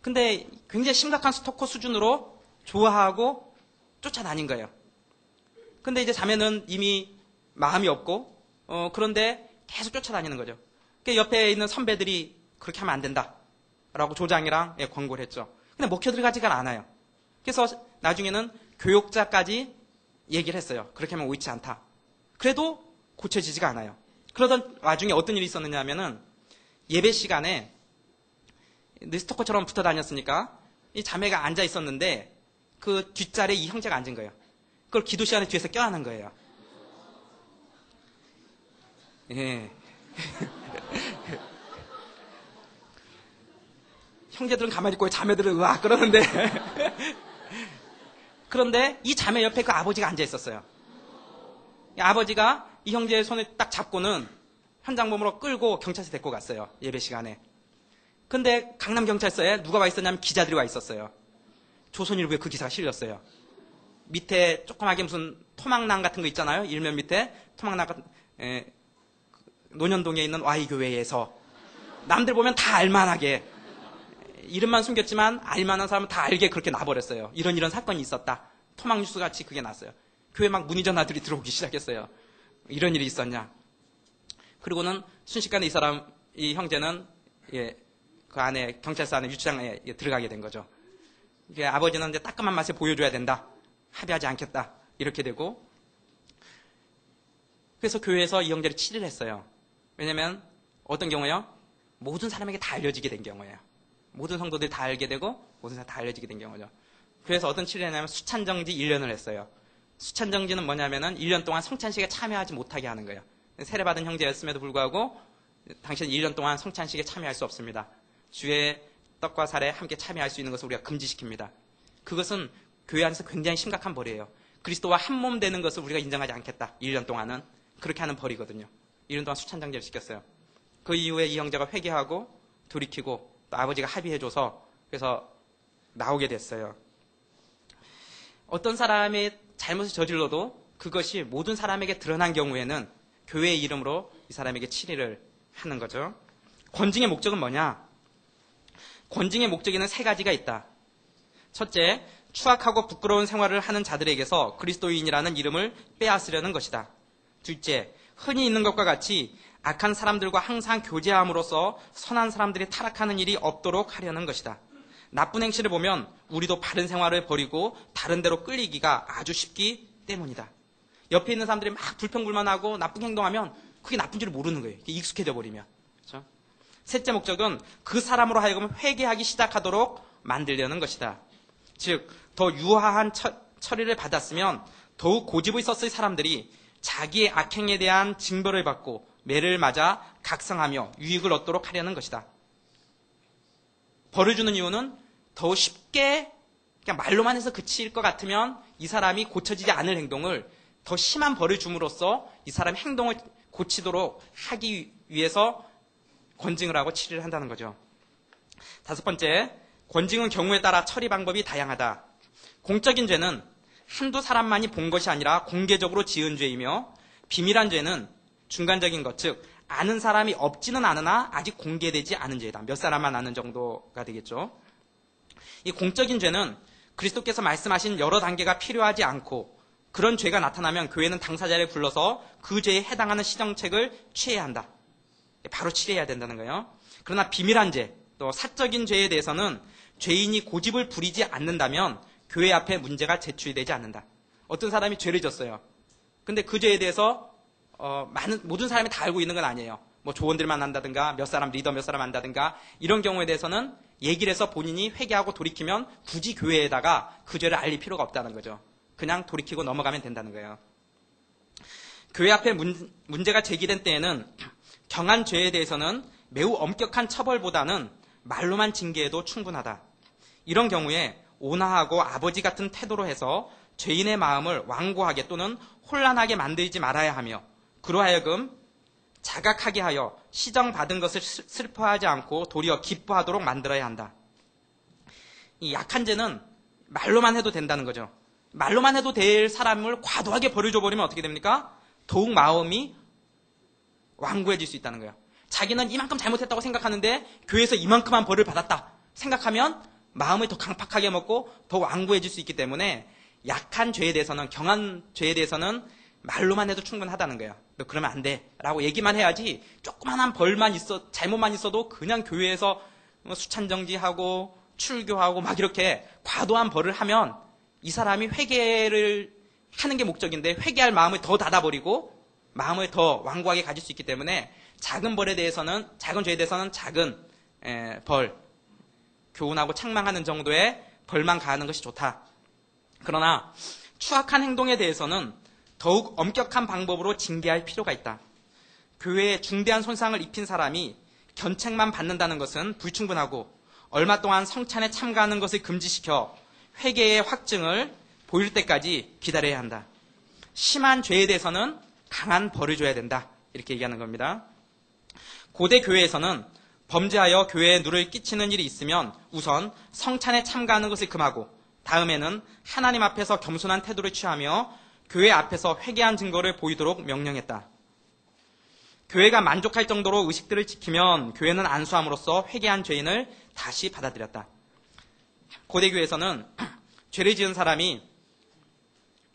근데 굉장히 심각한 스토커 수준으로 좋아하고 쫓아다닌 거예요. 근데 이제 자매는 이미 마음이 없고 그런데 계속 쫓아다니는 거죠. 그러니까 옆에 있는 선배들이 그렇게 하면 안 된다 라고 조장이랑 권고를 했죠. 근데 먹혀 들어가지가 않아요. 그래서 나중에는 교육자까지 얘기를 했어요. 그렇게 하면 옳지 않다. 그래도 고쳐지지가 않아요. 그러던 와중에 어떤 일이 있었느냐 하면은 예배 시간에 스토커처럼 붙어 다녔으니까 이 자매가 앉아 있었는데 그 뒷자리에 이 형제가 앉은 거예요. 그걸 기도 시간에 뒤에서 껴안은 거예요. 예. 형제들은 가만히 있고 자매들은 으악 그러는데 그런데 이 자매 옆에 그 아버지가 앉아 있었어요. 이 아버지가 이 형제의 손을 딱 잡고는 현장범으로 끌고 경찰서 데리고 갔어요. 예배 시간에. 근데 강남경찰서에 누가 와 있었냐면 기자들이 와 있었어요. 조선일보에 그 기사가 실렸어요. 밑에 조그맣게 무슨 토막난 같은 거 있잖아요. 일면 밑에 토막난 같은 논현동에 있는 Y교회에서 남들 보면 다 알만하게 이름만 숨겼지만 알만한 사람은 다 알게 그렇게 놔버렸어요. 이런 사건이 있었다. 토막뉴스 같이 그게 났어요. 교회 막 문의 전화들이 들어오기 시작했어요. 이런 일이 있었냐. 그리고는 순식간에 이 형제는 그 안에 경찰서 안에 유치장에 들어가게 된 거죠. 이게 아버지는 이제 따끔한 맛을 보여줘야 된다. 합의하지 않겠다. 이렇게 되고 그래서 교회에서 이 형제를 치리를 했어요. 왜냐면 어떤 경우요? 모든 사람에게 다 알려지게 된 경우예요. 모든 성도들이 다 알게 되고 모든 사람 다 알려지게 된 경우죠. 그래서 어떤 치료를 했냐면 수찬정지 1년을 했어요. 수찬정지는 뭐냐면은 1년 동안 성찬식에 참여하지 못하게 하는 거예요. 세례받은 형제였음에도 불구하고 당신은 1년 동안 성찬식에 참여할 수 없습니다. 주의 떡과 살에 함께 참여할 수 있는 것을 우리가 금지시킵니다. 그것은 교회 안에서 굉장히 심각한 벌이에요. 그리스도와 한 몸 되는 것을 우리가 인정하지 않겠다. 1년 동안은 그렇게 하는 벌이거든요. 1년 동안 수찬정지를 시켰어요. 그 이후에 이 형제가 회개하고 돌이키고 또 아버지가 합의해줘서 그래서 나오게 됐어요. 어떤 사람의 잘못을 저질러도 그것이 모든 사람에게 드러난 경우에는 교회의 이름으로 이 사람에게 치리를 하는 거죠. 권징의 목적은 뭐냐? 권징의 목적에는 세 가지가 있다. 첫째, 추악하고 부끄러운 생활을 하는 자들에게서 그리스도인이라는 이름을 빼앗으려는 것이다. 둘째, 흔히 있는 것과 같이 악한 사람들과 항상 교제함으로써 선한 사람들이 타락하는 일이 없도록 하려는 것이다. 나쁜 행실을 보면 우리도 바른 생활을 버리고 다른 데로 끌리기가 아주 쉽기 때문이다. 옆에 있는 사람들이 막 불평불만하고 나쁜 행동하면 그게 나쁜 줄 모르는 거예요. 익숙해져 버리면. 그렇죠? 셋째 목적은 그 사람으로 하여금 회개하기 시작하도록 만들려는 것이다. 즉, 더 유하한 처리를 받았으면 더욱 고집이 있었을 사람들이 자기의 악행에 대한 징벌을 받고 매를 맞아 각성하며 유익을 얻도록 하려는 것이다. 벌을 주는 이유는 더 쉽게 그냥 말로만 해서 그칠 것 같으면 이 사람이 고쳐지지 않을 행동을 더 심한 벌을 줌으로써 이 사람의 행동을 고치도록 하기 위해서 권징을 하고 치리를 한다는 거죠. 다섯 번째, 권징은 경우에 따라 처리 방법이 다양하다. 공적인 죄는 한두 사람만이 본 것이 아니라 공개적으로 지은 죄이며, 비밀한 죄는 중간적인 것, 즉 아는 사람이 없지는 않으나 아직 공개되지 않은 죄이다. 몇 사람만 아는 정도가 되겠죠. 이 공적인 죄는 그리스도께서 말씀하신 여러 단계가 필요하지 않고, 그런 죄가 나타나면 교회는 당사자를 불러서 그 죄에 해당하는 시정책을 취해야 한다. 바로 치료해야 된다는 거예요. 그러나 비밀한 죄, 또 사적인 죄에 대해서는 죄인이 고집을 부리지 않는다면 교회 앞에 문제가 제출되지 않는다. 어떤 사람이 죄를 졌어요. 근데 그 죄에 대해서 모든 사람이 다 알고 있는 건 아니에요. 뭐 조언들만 한다든가 몇 사람 리더 몇 사람 한다든가 이런 경우에 대해서는 얘기를 해서 본인이 회개하고 돌이키면 굳이 교회에다가 그 죄를 알릴 필요가 없다는 거죠. 그냥 돌이키고 넘어가면 된다는 거예요. 교회 앞에 문제가 제기된 때에는 경한 죄에 대해서는 매우 엄격한 처벌보다는 말로만 징계해도 충분하다. 이런 경우에 온화하고 아버지 같은 태도로 해서 죄인의 마음을 완고하게 또는 혼란하게 만들지 말아야 하며, 그로 하여금 자각하게 하여 시정받은 것을 슬퍼하지 않고 도리어 기뻐하도록 만들어야 한다. 이 약한 죄는 말로만 해도 된다는 거죠. 말로만 해도 될 사람을 과도하게 벌을 줘버리면 어떻게 됩니까? 더욱 마음이 완고해질 수 있다는 거예요. 자기는 이만큼 잘못했다고 생각하는데 교회에서 이만큼만 벌을 받았다 생각하면 마음을 더 강팍하게 먹고 더 완고해질 수 있기 때문에 약한 죄에 대해서는, 경한 죄에 대해서는 말로만 해도 충분하다는 거예요. 너 그러면 안 돼 라고 얘기만 해야지, 조그만한 벌만 잘못만 있어도 그냥 교회에서 수찬정지하고 출교하고 막 이렇게 과도한 벌을 하면 이 사람이 회개를 하는 게 목적인데 회개할 마음을 더 닫아버리고 마음을 더 완고하게 가질 수 있기 때문에 작은 벌에 대해서는, 작은 죄에 대해서는 작은 벌, 교훈하고 책망하는 정도의 벌만 가하는 것이 좋다. 그러나 추악한 행동에 대해서는 더욱 엄격한 방법으로 징계할 필요가 있다. 교회에 중대한 손상을 입힌 사람이 견책만 받는다는 것은 불충분하고, 얼마 동안 성찬에 참가하는 것을 금지시켜 회개의 확증을 보일 때까지 기다려야 한다. 심한 죄에 대해서는 강한 벌을 줘야 된다. 이렇게 얘기하는 겁니다. 고대 교회에서는 범죄하여 교회에 누를 끼치는 일이 있으면 우선 성찬에 참가하는 것을 금하고, 다음에는 하나님 앞에서 겸손한 태도를 취하며 교회 앞에서 회개한 증거를 보이도록 명령했다. 교회가 만족할 정도로 의식들을 지키면 교회는 안수함으로써 회개한 죄인을 다시 받아들였다. 고대 교회에서는 죄를 지은 사람이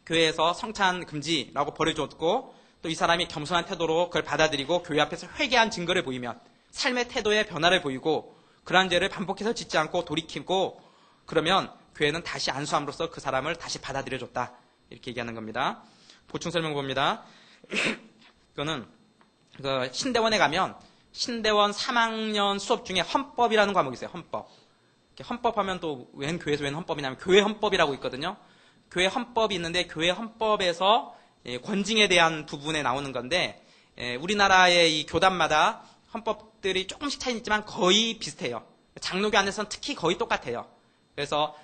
교회에서 성찬 금지라고 벌을 줬고, 또 이 사람이 겸손한 태도로 그걸 받아들이고 교회 앞에서 회개한 증거를 보이면, 삶의 태도에 변화를 보이고 그러한 죄를 반복해서 짓지 않고 돌이키고 그러면 교회는 다시 안수함으로써 그 사람을 다시 받아들여줬다. 이렇게 얘기하는 겁니다. 보충 설명 봅니다. 이거는 신대원에 가면 신대원 3학년 수업 중에 헌법이라는 과목이 있어요. 헌법. 헌법하면 또 웬 교회에서 웬 헌법이냐면 교회 헌법이라고 있거든요. 교회 헌법이 있는데 교회 헌법에서 권징에 대한 부분에 나오는 건데, 우리나라의 이 교단마다 헌법들이 조금씩 차이는 있지만 거의 비슷해요. 장로교 안에서는 특히 거의 똑같아요. 그래서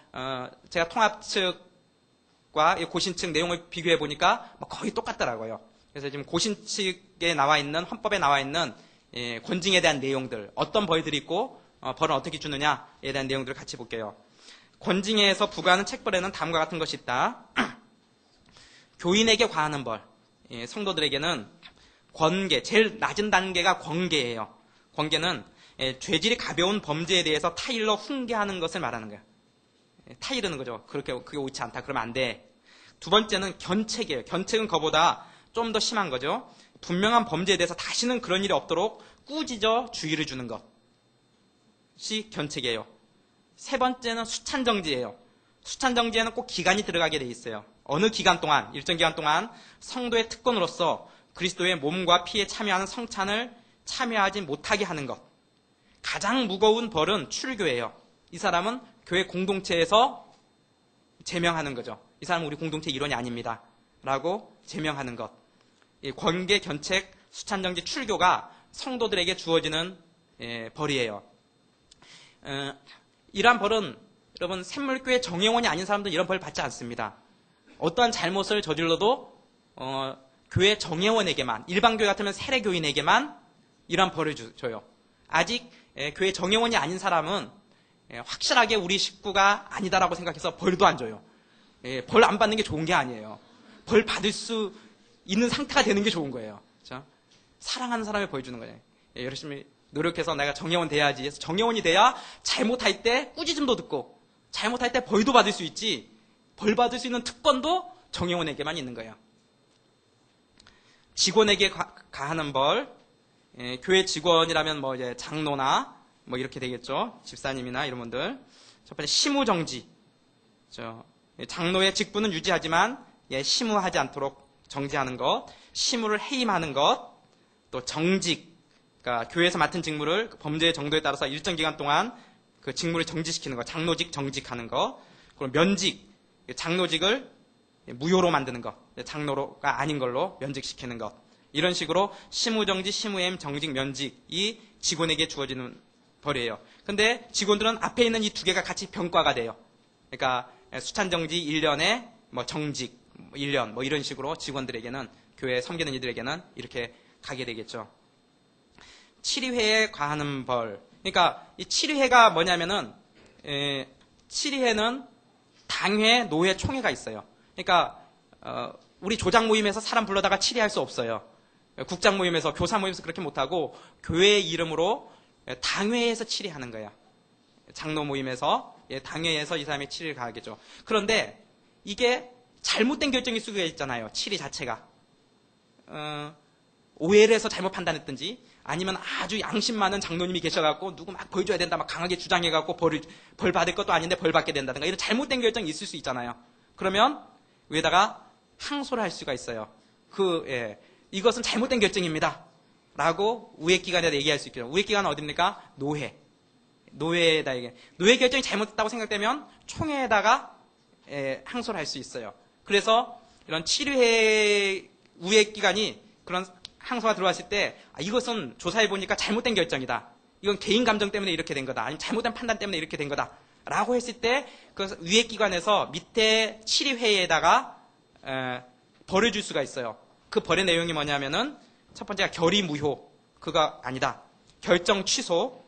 제가 통합 측과 고신 측 내용을 비교해 보니까 거의 똑같더라고요. 그래서 지금 고신 측에 나와 있는, 헌법에 나와 있는 권징에 대한 내용들, 어떤 벌들이 있고 벌은 어떻게 주느냐에 대한 내용들을 같이 볼게요. 권징에서 부과하는 책벌에는 다음과 같은 것이 있다. 교인에게 과하는 벌. 성도들에게는 권계, 제일 낮은 단계가 권계예요. 권계는 죄질이 가벼운 범죄에 대해서 타일러 훈계하는 것을 말하는 거예요. 타이르는 거죠. 그게 옳지 않다. 그러면 안 돼. 두 번째는 견책이에요. 견책은 그거보다 좀 더 심한 거죠. 분명한 범죄에 대해서 다시는 그런 일이 없도록 꾸짖어 주의를 주는 것이 견책이에요. 세 번째는 수찬정지예요. 수찬정지에는 꼭 기간이 들어가게 돼 있어요. 어느 기간 동안, 일정 기간 동안 성도의 특권으로서 그리스도의 몸과 피에 참여하는 성찬을 참여하지 못하게 하는 것. 가장 무거운 벌은 출교예요. 이 사람은 교회 공동체에서 제명하는 거죠. 이 사람은 우리 공동체 일원이 아닙니다. 라고 제명하는 것. 이 권계, 견책, 수찬정지, 출교가 성도들에게 주어지는 벌이에요. 이러한 벌은 여러분 샘물교회 정예원이 아닌 사람들은 이런 벌 받지 않습니다. 어떠한 잘못을 저질러도 교회 정예원에게만, 일반교회 같으면 세례교인에게만 이러한 벌을 줘요. 아직 교회 정예원이 아닌 사람은 확실하게 우리 식구가 아니다라고 생각해서 벌도 안 줘요. 벌 안 받는 게 좋은 게 아니에요. 벌 받을 수 있는 상태가 되는 게 좋은 거예요. 그렇죠? 사랑하는 사람에 벌 주는 거예요. 열심히 노력해서 내가 정예원 돼야지. 그래서 정예원이 돼야 잘못할 때 꾸짖음도 듣고 잘못할 때 벌도 받을 수 있지. 벌 받을 수 있는 특권도 정예원에게만 있는 거예요. 직원에게 가하는 벌, 교회 직원이라면 뭐 이제 장로나 뭐 이렇게 되겠죠. 집사님이나 이런 분들. 첫 번째 심우정지. 장로의 직분은 유지하지만 심우하지 않도록 정지하는 것, 심우를 해임하는 것, 또 정직. 그러니까 교회에서 맡은 직무를 범죄의 정도에 따라서 일정 기간 동안 그 직무를 정지시키는 것, 장로직 정직하는 것, 그리고 면직, 장로직을 무효로 만드는 것, 장로가 아닌 걸로 면직시키는 것. 이런 식으로 심우정지, 심우해임, 정직, 면직이 직원에게 주어지는 벌이에요. 근데 직원들은 앞에 있는 이 두 개가 같이 병과가 돼요. 그러니까 수찬정지 1년에 뭐 정직 1년 뭐 이런 식으로 직원들에게는 교회 섬기는 이들에게는 이렇게 가게 되겠죠. 7위회에 과하는 벌. 그러니까 이 7위회가 뭐냐면은 7위회는 당회, 노회, 총회가 있어요. 그러니까 우리 조장 모임에서 사람 불러다가 7위할 수 없어요. 국장 모임에서, 교사 모임에서 그렇게 못하고 교회의 이름으로 당회에서 7위하는 거예요. 장로 모임에서 당회에서 이 사람이 7위를 가하겠죠. 그런데 이게 잘못된 결정일 수가 있잖아요. 7위 자체가. 오해를 해서 잘못 판단했든지 아니면 아주 양심 많은 장로님이 계셔갖고 누구 막 벌 줘야 된다 막 강하게 주장해갖고 벌 받을 것도 아닌데 벌 받게 된다든가 이런 잘못된 결정이 있을 수 있잖아요. 그러면 위에다가 항소를 할 수가 있어요. 이것은 잘못된 결정입니다. 라고 우회기관에다 얘기할 수 있겠죠. 우회기관은 어딥니까? 노회. 노회에다 얘기해. 노회 결정이 잘못됐다고 생각되면 총회에다가 항소를 할 수 있어요. 그래서 이런 7회 우회기관이 그런 항소가 들어왔을 때 이것은 조사해보니까 잘못된 결정이다. 이건 개인 감정 때문에 이렇게 된 거다. 아니면 잘못된 판단 때문에 이렇게 된 거다. 라고 했을 때 그 위회기관에서 밑에 7회에다가 벌을 줄 수가 있어요. 그 벌의 내용이 뭐냐면은 첫 번째가 결의 무효. 그거 아니다. 결정 취소,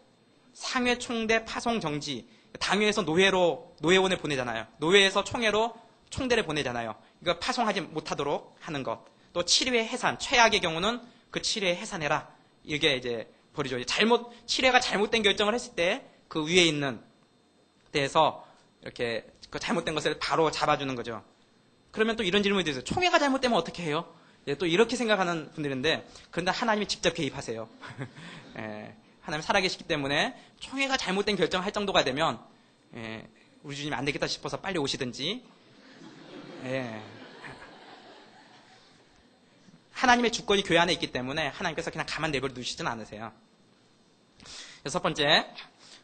상회 총대 파송 정지. 당회에서 노회원을 보내잖아요. 노회에서 총회로 총대를 보내잖아요. 이거 파송하지 못하도록 하는 것. 또 7회 해산, 최악의 경우는 그 7회 해산해라. 이게 이제 벌이죠. 7회가 잘못된 결정을 했을 때 그 위에 있는 데에서 이렇게 그 잘못된 것을 바로 잡아주는 거죠. 그러면 또 이런 질문이 드세요. 총회가 잘못되면 어떻게 해요? 또 이렇게 생각하는 분들인데, 그런데 하나님이 직접 개입하세요. 하나님 살아계시기 때문에 총회가 잘못된 결정을 할 정도가 되면 우리 주님 안 되겠다 싶어서 빨리 오시든지 하나님의 주권이 교회 안에 있기 때문에 하나님께서 그냥 가만 내버려 두시진 않으세요. 여섯 번째,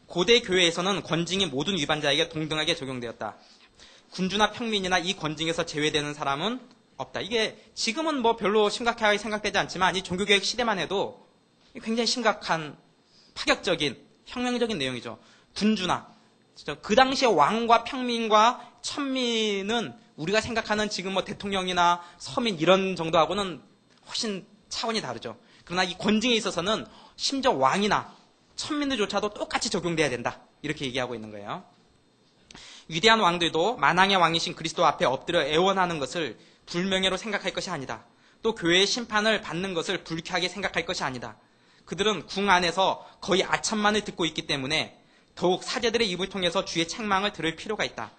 고대 교회에서는 권징이 모든 위반자에게 동등하게 적용되었다. 군주나 평민이나 이 권징에서 제외되는 사람은 없다. 이게 지금은 뭐 별로 심각하게 생각되지 않지만 이 종교개혁 시대만 해도 굉장히 심각한 파격적인 혁명적인 내용이죠. 군주나 그 당시에 왕과 평민과 천민은 우리가 생각하는 지금 뭐 대통령이나 서민 이런 정도하고는 훨씬 차원이 다르죠. 그러나 이 권징에 있어서는 심지어 왕이나 천민들조차도 똑같이 적용돼야 된다. 이렇게 얘기하고 있는 거예요. 위대한 왕들도 만왕의 왕이신 그리스도 앞에 엎드려 애원하는 것을 불명예로 생각할 것이 아니다. 또 교회의 심판을 받는 것을 불쾌하게 생각할 것이 아니다. 그들은 궁 안에서 거의 아첨만을 듣고 있기 때문에 더욱 사제들의 입을 통해서 주의 책망을 들을 필요가 있다.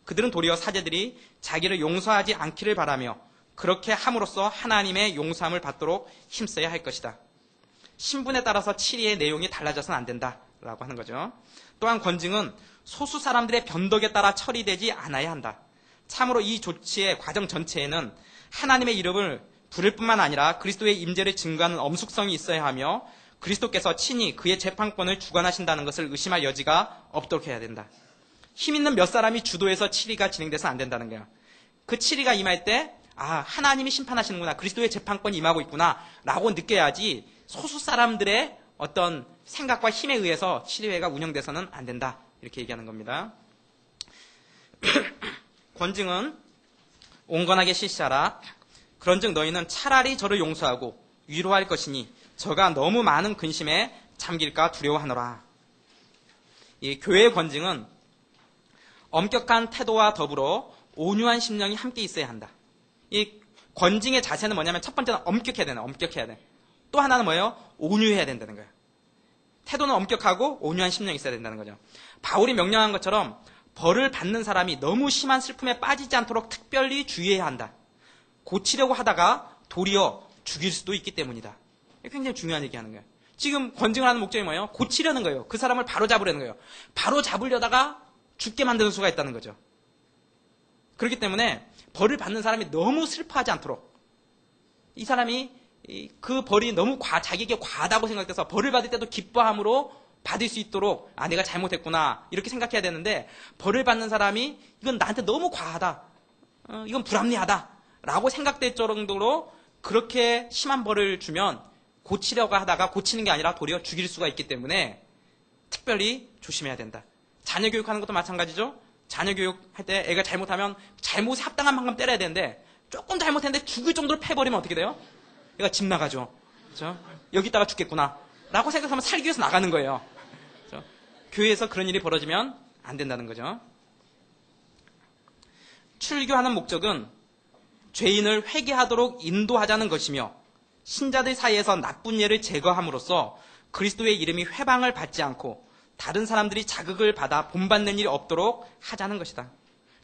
그들은 도리어 사제들이 자기를 용서하지 않기를 바라며 그렇게 함으로써 하나님의 용서함을 받도록 힘써야 할 것이다. 신분에 따라서 치리의 내용이 달라져서는 안 된다라고 하는 거죠. 또한 권징은 소수 사람들의 변덕에 따라 처리되지 않아야 한다. 참으로 이 조치의 과정 전체에는 하나님의 이름을 부를 뿐만 아니라 그리스도의 임재를 증거하는 엄숙성이 있어야 하며 그리스도께서 친히 그의 재판권을 주관하신다는 것을 의심할 여지가 없도록 해야 된다. 힘 있는 몇 사람이 주도해서 치리가 진행돼서 안 된다는 거야. 그 치리가 임할 때 하나님이 심판하시는구나. 그리스도의 재판권이 임하고 있구나. 라고 느껴야지 소수 사람들의 어떤 생각과 힘에 의해서 치리회가 운영돼서는 안 된다. 이렇게 얘기하는 겁니다. 권징은 온건하게 실시하라. 그런즉 너희는 차라리 저를 용서하고 위로할 것이니 저가 너무 많은 근심에 잠길까 두려워하노라. 이 교회의 권징은 엄격한 태도와 더불어 온유한 심령이 함께 있어야 한다. 이 권징의 자세는 뭐냐면 첫 번째는 엄격해야 되는, 엄격해야 돼. 또 하나는 뭐예요? 온유해야 된다는 거예요. 태도는 엄격하고 온유한 심령이 있어야 된다는 거죠. 바울이 명령한 것처럼 벌을 받는 사람이 너무 심한 슬픔에 빠지지 않도록 특별히 주의해야 한다. 고치려고 하다가 도리어 죽일 수도 있기 때문이다. 굉장히 중요한 얘기하는 거예요. 지금 권징을 하는 목적이 뭐예요? 고치려는 거예요. 그 사람을 바로 잡으려는 거예요. 바로 잡으려다가 죽게 만드는 수가 있다는 거죠. 그렇기 때문에 벌을 받는 사람이 너무 슬퍼하지 않도록 이 사람이 그 벌이 너무 자기에게 과하다고 생각돼서 벌을 받을 때도 기뻐함으로 받을 수 있도록 내가 잘못했구나 이렇게 생각해야 되는데 벌을 받는 사람이 이건 나한테 너무 과하다. 이건 불합리하다. 라고 생각될 정도로 그렇게 심한 벌을 주면 고치려고 하다가 고치는 게 아니라 도리어 죽일 수가 있기 때문에 특별히 조심해야 된다. 자녀 교육하는 것도 마찬가지죠. 자녀 교육할 때 애가 잘못하면 잘못에 합당한 만큼 때려야 되는데 조금 잘못했는데 죽을 정도로 패버리면 어떻게 돼요? 얘가 집 나가죠. 그렇죠? 여기다가 죽겠구나 라고 생각하면 살기 위해서 나가는 거예요. 그렇죠? 교회에서 그런 일이 벌어지면 안 된다는 거죠. 출교하는 목적은 죄인을 회개하도록 인도하자는 것이며 신자들 사이에서 나쁜 예를 제거함으로써 그리스도의 이름이 회방을 받지 않고 다른 사람들이 자극을 받아 본받는 일이 없도록 하자는 것이다.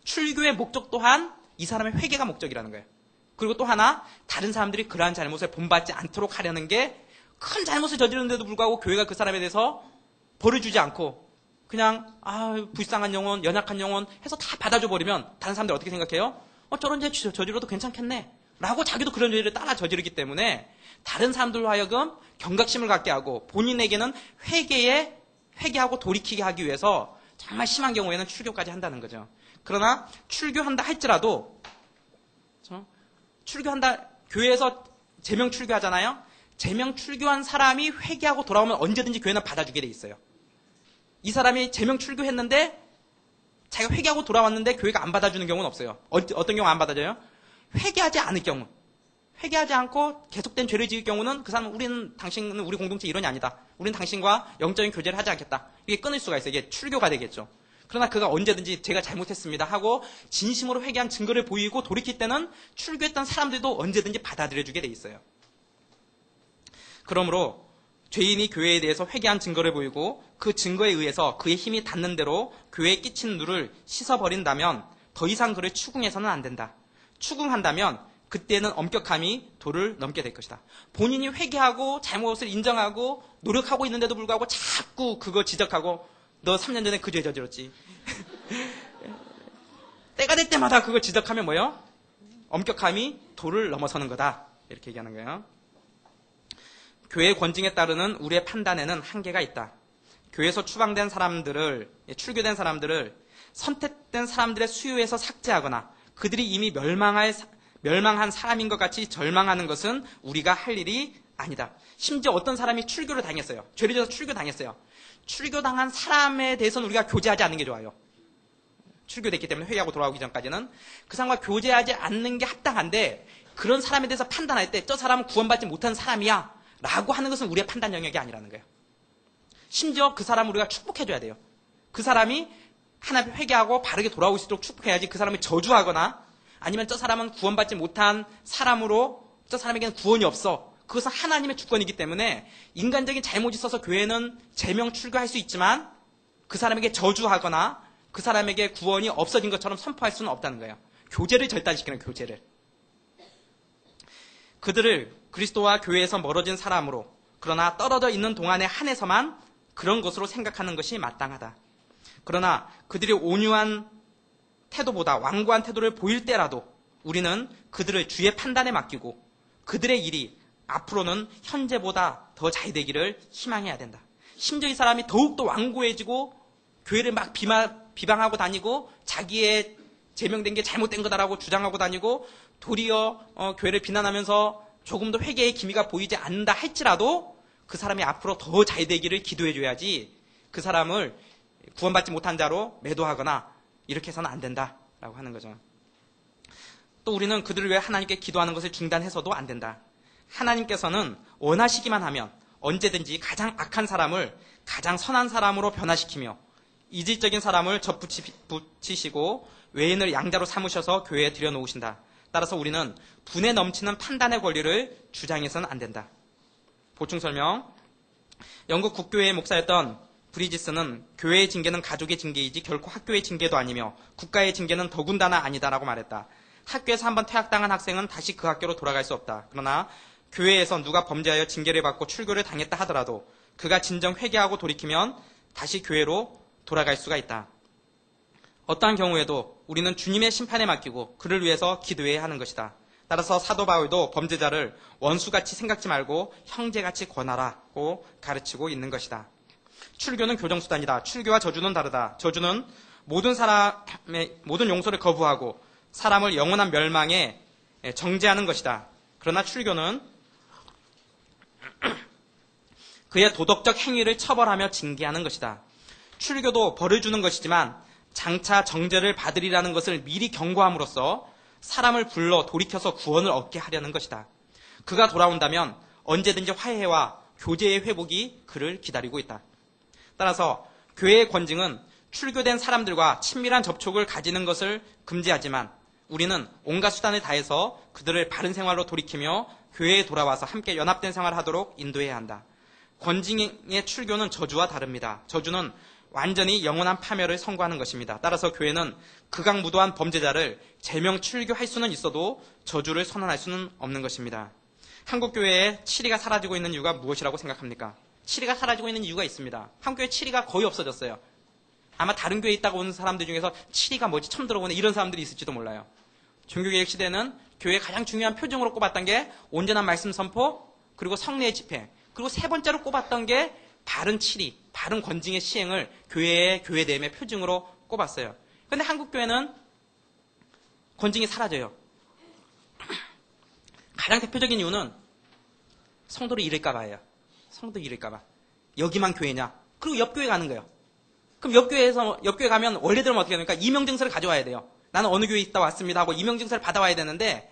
출교의 목적 또한 이 사람의 회개가 목적이라는 거예요. 그리고 또 하나 다른 사람들이 그러한 잘못을 본받지 않도록 하려는 게 큰 잘못을 저지르는데도 불구하고 교회가 그 사람에 대해서 벌을 주지 않고 그냥 불쌍한 영혼, 연약한 영혼 해서 다 받아줘 버리면 다른 사람들이 어떻게 생각해요? 저런 죄 저지러도 괜찮겠네 라고 자기도 그런 죄를 따라 저지르기 때문에 다른 사람들로 하여금 경각심을 갖게 하고 본인에게는 회개하고 돌이키게 하기 위해서 정말 심한 경우에는 출교까지 한다는 거죠. 그러나 출교한다 할지라도 출교한다 교회에서 제명 출교하잖아요. 제명 출교한 사람이 회개하고 돌아오면 언제든지 교회는 받아주게 돼 있어요. 이 사람이 제명 출교했는데 자기가 회개하고 돌아왔는데 교회가 안 받아주는 경우는 없어요. 어떤 경우 안 받아줘요? 회개하지 않을 경우. 회개하지 않고 계속된 죄를 지을 경우는 그 사람은 당신은 우리 공동체 일원이 아니다. 우리는 당신과 영적인 교제를 하지 않겠다. 이게 끊을 수가 있어요. 이게 출교가 되겠죠. 그러나 그가 언제든지 제가 잘못했습니다 하고 진심으로 회개한 증거를 보이고 돌이킬 때는 출교했던 사람들도 언제든지 받아들여주게 돼 있어요. 그러므로 죄인이 교회에 대해서 회개한 증거를 보이고 그 증거에 의해서 그의 힘이 닿는 대로 교회에 끼친 누를 씻어버린다면 더 이상 그를 추궁해서는 안 된다. 추궁한다면 그때는 엄격함이 도를 넘게 될 것이다. 본인이 회개하고 잘못을 인정하고 노력하고 있는데도 불구하고 자꾸 그거 지적하고 너 3년 전에 그 죄 저질렀지. 때가 될 때마다 그걸 지적하면 뭐예요? 엄격함이 도를 넘어서는 거다. 이렇게 얘기하는 거예요. 교회 권징에 따르는 우리의 판단에는 한계가 있다. 교회에서 출교된 사람들을 선택된 사람들의 수요에서 삭제하거나 그들이 이미 멸망한 사람인 것 같이 절망하는 것은 우리가 할 일이 아니다. 심지어 어떤 사람이 출교를 당했어요. 죄를 져서 출교당했어요. 출교당한 사람에 대해서는 우리가 교제하지 않는 게 좋아요. 출교됐기 때문에 회개하고 돌아오기 전까지는 그 사람과 교제하지 않는 게 합당한데 그런 사람에 대해서 판단할 때 저 사람은 구원받지 못한 사람이야 라고 하는 것은 우리의 판단 영역이 아니라는 거예요. 심지어 그 사람을 우리가 축복해줘야 돼요. 그 사람이 하나님 회개하고 바르게 돌아오고 있도록 축복해야지 그 사람을 저주하거나 아니면 저 사람은 구원받지 못한 사람으로 저 사람에게는 구원이 없어. 그것은 하나님의 주권이기 때문에 인간적인 잘못이 있어서 교회는 제명 출교할 수 있지만 그 사람에게 저주하거나 그 사람에게 구원이 없어진 것처럼 선포할 수는 없다는 거예요. 교제를 절단시키는 거예요. 교제를. 그들을 그리스도와 교회에서 멀어진 사람으로 그러나 떨어져 있는 동안에 한해서만 그런 것으로 생각하는 것이 마땅하다. 그러나 그들이 온유한 태도보다 완고한 태도를 보일 때라도 우리는 그들을 주의 판단에 맡기고 그들의 일이 앞으로는 현재보다 더 잘 되기를 희망해야 된다. 심지어 이 사람이 더욱더 완고해지고 교회를 막 비방하고 다니고 자기의 제명된 게 잘못된 거다라고 주장하고 다니고 도리어 교회를 비난하면서 조금 더 회개의 기미가 보이지 않는다 할지라도 그 사람이 앞으로 더 잘 되기를 기도해줘야지 그 사람을 구원받지 못한 자로 매도하거나 이렇게 해서는 안 된다라고 하는 거죠. 또 우리는 그들을 위해 하나님께 기도하는 것을 중단해서도 안 된다. 하나님께서는 원하시기만 하면 언제든지 가장 악한 사람을 가장 선한 사람으로 변화시키며 이질적인 사람을 접붙이시고 외인을 양자로 삼으셔서 교회에 들여놓으신다. 따라서 우리는 분에 넘치는 판단의 권리를 주장해서는 안 된다. 보충 설명. 영국 국교회의 목사였던 브리지스는 교회의 징계는 가족의 징계이지 결코 학교의 징계도 아니며 국가의 징계는 더군다나 아니다라고 말했다. 학교에서 한번 퇴학당한 학생은 다시 그 학교로 돌아갈 수 없다. 그러나 교회에서 누가 범죄하여 징계를 받고 출교를 당했다 하더라도 그가 진정 회개하고 돌이키면 다시 교회로 돌아갈 수가 있다. 어떠한 경우에도 우리는 주님의 심판에 맡기고 그를 위해서 기도해야 하는 것이다. 따라서 사도 바울도 범죄자를 원수같이 생각지 말고 형제같이 권하라고 가르치고 있는 것이다. 출교는 교정수단이다. 출교와 저주는 다르다. 저주는 모든 사람의 모든 용서를 거부하고 사람을 영원한 멸망에 정죄하는 것이다. 그러나 출교는 그의 도덕적 행위를 처벌하며 징계하는 것이다. 출교도 벌을 주는 것이지만 장차 정죄를 받으리라는 것을 미리 경고함으로써 사람을 불러 돌이켜서 구원을 얻게 하려는 것이다. 그가 돌아온다면 언제든지 화해와 교제의 회복이 그를 기다리고 있다. 따라서 교회의 권징은 출교된 사람들과 친밀한 접촉을 가지는 것을 금지하지만 우리는 온갖 수단을 다해서 그들을 바른 생활로 돌이키며 교회에 돌아와서 함께 연합된 생활을 하도록 인도해야 한다. 권징의 출교는 저주와 다릅니다. 저주는 완전히 영원한 파멸을 선고하는 것입니다. 따라서 교회는 극악무도한 범죄자를 제명 출교할 수는 있어도 저주를 선언할 수는 없는 것입니다. 한국교회에 치리가 사라지고 있는 이유가 무엇이라고 생각합니까? 치리가 사라지고 있는 이유가 있습니다. 한국교회 치리가 거의 없어졌어요. 아마 다른 교회에 있다고 오는 사람들 중에서 치리가 뭐지 처음 들어보는 이런 사람들이 있을지도 몰라요. 종교개혁 시대는 교회의 가장 중요한 표징으로 꼽았던 게 온전한 말씀 선포, 그리고 성례의 집회, 그리고 세 번째로 꼽았던 게 바른 치리, 바른 권징의 시행을 교회 내음의 표징으로 꼽았어요. 그런데 한국교회는 권징이 사라져요. 가장 대표적인 이유는 성도를 잃을까 봐예요. 성도 잃을까 봐. 여기만 교회냐? 그리고 옆교회 가는 거예요. 그럼 옆교회 가면 원래대로 어떻게 합니까? 이명증서를 가져와야 돼요. 나는 어느 교회에 있다 왔습니다 하고 이명증서를 받아와야 되는데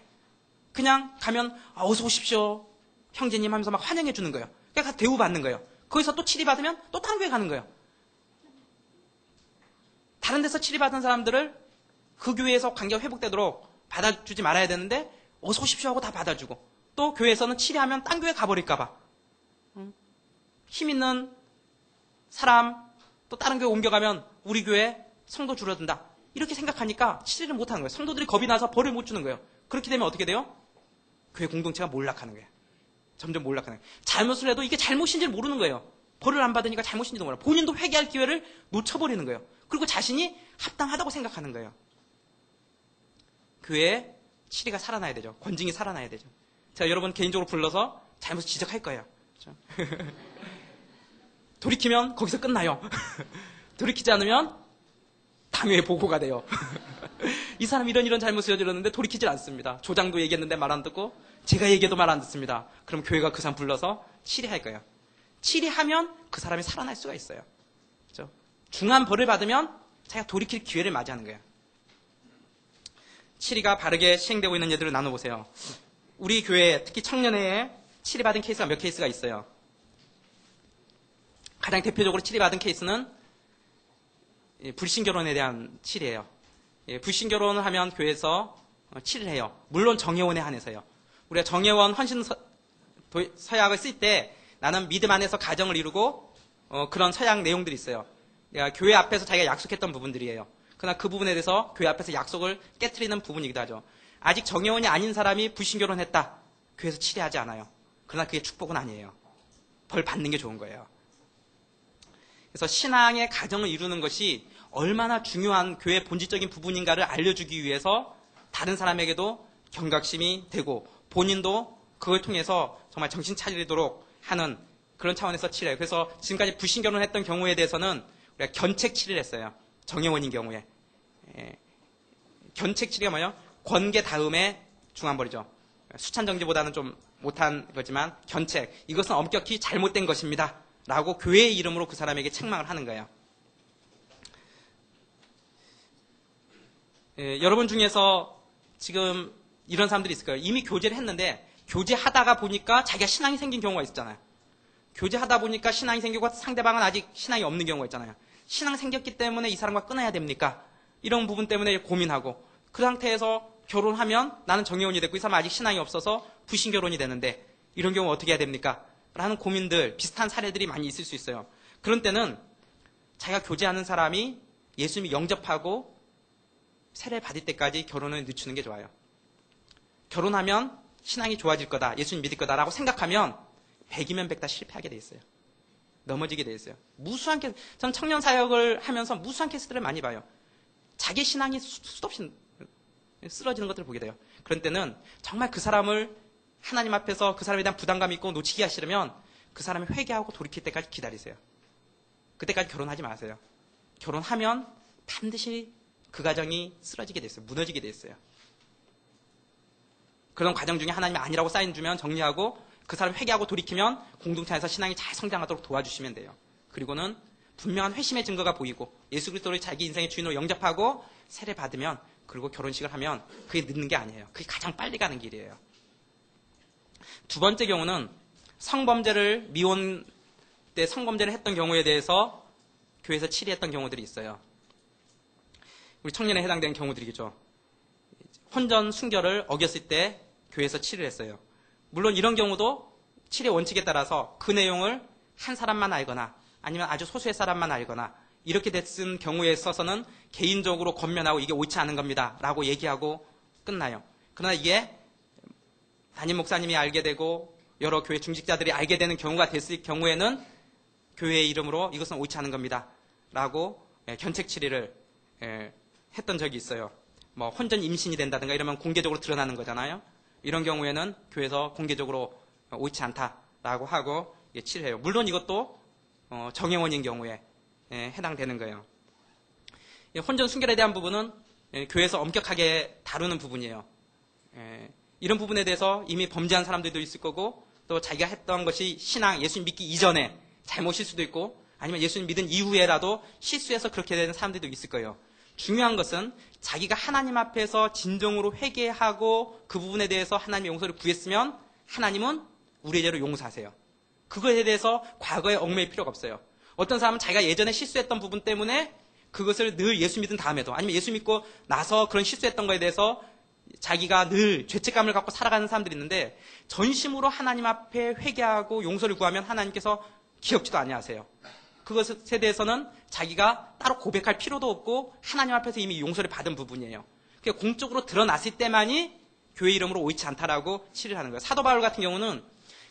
그냥 가면 어서 오십시오 형제님 하면서 막 환영해 주는 거예요. 그러니까 대우받는 거예요. 거기서 또 치리받으면 또 다른 교회 가는 거예요. 다른 데서 치리받은 사람들을 그 교회에서 관계가 회복되도록 받아주지 말아야 되는데 어서 오십시오 하고 다 받아주고 또 교회에서는 치리하면 딴 교회 가버릴까 봐 힘 있는 사람 또 다른 교회 옮겨가면 우리 교회 성도 줄어든다. 이렇게 생각하니까 치리를 못하는 거예요. 성도들이 겁이 나서 벌을 못 주는 거예요. 그렇게 되면 어떻게 돼요? 교회 공동체가 몰락하는 거예요. 점점 몰락하는 거예요. 잘못을 해도 이게 잘못인지를 모르는 거예요. 벌을 안 받으니까 잘못인지도 몰라요. 본인도 회개할 기회를 놓쳐버리는 거예요. 그리고 자신이 합당하다고 생각하는 거예요. 교회에 치리가 살아나야 되죠. 권징이 살아나야 되죠. 제가 여러분 개인적으로 불러서 잘못 지적할 거예요. 그렇죠? 돌이키면 거기서 끝나요. 돌이키지 않으면 당회에 보고가 돼요. 이 사람 이런 잘못을 저질렀는데 돌이키질 않습니다. 조장도 얘기했는데 말 안 듣고 제가 얘기해도 말 안 듣습니다. 그럼 교회가 그 사람 불러서 치리할 거예요. 치리하면 그 사람이 살아날 수가 있어요. 그렇죠? 중한 벌을 받으면 자기가 돌이킬 기회를 맞이하는 거예요. 치리가 바르게 시행되고 있는 예들을 나눠보세요. 우리 교회에 특히 청년회에 치리받은 케이스가 몇 케이스가 있어요. 가장 대표적으로 치리받은 케이스는 불신결혼에 대한 치리예요. 불신결혼을 하면 교회에서 치를 해요. 물론 정예원에 한해서요. 우리가 정예원 헌신 서약을 쓸 때 나는 믿음 안에서 가정을 이루고 그런 서약 내용들이 있어요. 그러니까 교회 앞에서 자기가 약속했던 부분들이에요. 그러나 그 부분에 대해서 교회 앞에서 약속을 깨트리는 부분이기도 하죠. 아직 정예원이 아닌 사람이 불신결혼했다. 교회에서 치례하지 않아요. 그러나 그게 축복은 아니에요. 벌 받는 게 좋은 거예요. 그래서 신앙의 가정을 이루는 것이 얼마나 중요한 교회의 본질적인 부분인가를 알려주기 위해서 다른 사람에게도 경각심이 되고 본인도 그걸 통해서 정말 정신 차리도록 하는 그런 차원에서 치료해요. 그래서 지금까지 불신결혼했던 경우에 대해서는 우리가 견책 치료를 했어요. 정예원인 경우에. 견책 치료가 뭐예요? 권계 다음에 중한벌이죠. 수찬정지보다는 좀 못한 거지만 견책. 이것은 엄격히 잘못된 것입니다. 라고 교회의 이름으로 그 사람에게 책망을 하는 거예요. 여러분 중에서 지금 이런 사람들이 있을 거예요. 이미 교제를 했는데 교제하다가 보니까 자기가 신앙이 생긴 경우가 있잖아요. 교제하다 보니까 신앙이 생기고 상대방은 아직 신앙이 없는 경우가 있잖아요. 신앙 생겼기 때문에 이 사람과 끊어야 됩니까? 이런 부분 때문에 고민하고 그 상태에서 결혼하면 나는 정예원이 됐고 이 사람은 아직 신앙이 없어서 불신결혼이 되는데 이런 경우 어떻게 해야 됩니까? 라는 고민들, 비슷한 사례들이 많이 있을 수 있어요. 그런 때는 자기가 교제하는 사람이 예수님이 영접하고 세례 받을 때까지 결혼을 늦추는 게 좋아요. 결혼하면 신앙이 좋아질 거다, 예수님 믿을 거다라고 생각하면 100이면 100 다 실패하게 돼 있어요. 넘어지게 돼 있어요. 무수한 케이스, 전 청년 사역을 하면서 무수한 케이스들을 많이 봐요. 자기 신앙이 수도 없이 쓰러지는 것들을 보게 돼요. 그런 때는 정말 그 사람을 하나님 앞에서 그 사람에 대한 부담감이 있고 놓치기 싫으면 그 사람이 회개하고 돌이킬 때까지 기다리세요. 그때까지 결혼하지 마세요. 결혼하면 반드시 그 가정이 쓰러지게 돼 있어요. 무너지게 돼 있어요. 그런 과정 중에 하나님이 아니라고 사인 주면 정리하고 그 사람이 회개하고 돌이키면 공동체 안에서 신앙이 잘 성장하도록 도와주시면 돼요. 그리고는 분명한 회심의 증거가 보이고 예수 그리스도를 자기 인생의 주인으로 영접하고 세례 받으면 그리고 결혼식을 하면 그게 늦는 게 아니에요. 그게 가장 빨리 가는 길이에요. 두 번째 경우는 성범죄를 미혼 때 성범죄를 했던 경우에 대해서 교회에서 치리했던 경우들이 있어요. 우리 청년에 해당되는 경우들이겠죠. 혼전 순결을 어겼을 때 교회에서 치리를 했어요. 물론 이런 경우도 치리 원칙에 따라서 그 내용을 한 사람만 알거나 아니면 아주 소수의 사람만 알거나 이렇게 됐은 경우에 있어서는 개인적으로 권면하고 이게 옳지 않은 겁니다 라고 얘기하고 끝나요. 그러나 이게 담임 목사님이 알게 되고 여러 교회 중직자들이 알게 되는 경우가 됐을 경우에는 교회의 이름으로 이것은 옳지 않은 겁니다 라고 견책 치리를 했던 적이 있어요. 뭐 혼전 임신이 된다든가 이러면 공개적으로 드러나는 거잖아요. 이런 경우에는 교회에서 공개적으로 옳지 않다라고 하고 치료해요. 물론 이것도 정예원인 경우에 해당되는 거예요. 혼전 순결에 대한 부분은 교회에서 엄격하게 다루는 부분이에요. 이런 부분에 대해서 이미 범죄한 사람들도 있을 거고 또 자기가 했던 것이 신앙, 예수님 믿기 이전에 잘못일 수도 있고 아니면 예수님 믿은 이후에라도 실수해서 그렇게 되는 사람들도 있을 거예요. 중요한 것은 자기가 하나님 앞에서 진정으로 회개하고 그 부분에 대해서 하나님의 용서를 구했으면 하나님은 우리의 죄를 용서하세요. 그것에 대해서 과거에 얽매일 필요가 없어요. 어떤 사람은 자기가 예전에 실수했던 부분 때문에 그것을 늘 예수 믿은 다음에도 아니면 예수 믿고 나서 그런 실수했던 것에 대해서 자기가 늘 죄책감을 갖고 살아가는 사람들이 있는데 전심으로 하나님 앞에 회개하고 용서를 구하면 하나님께서 기억지도 아니하세요. 그것에 대해서는 자기가 따로 고백할 필요도 없고 하나님 앞에서 이미 용서를 받은 부분이에요. 그게 공적으로 드러났을 때만이 교회 이름으로 옳지 않다라고 치를 하는 거예요. 사도 바울 같은 경우는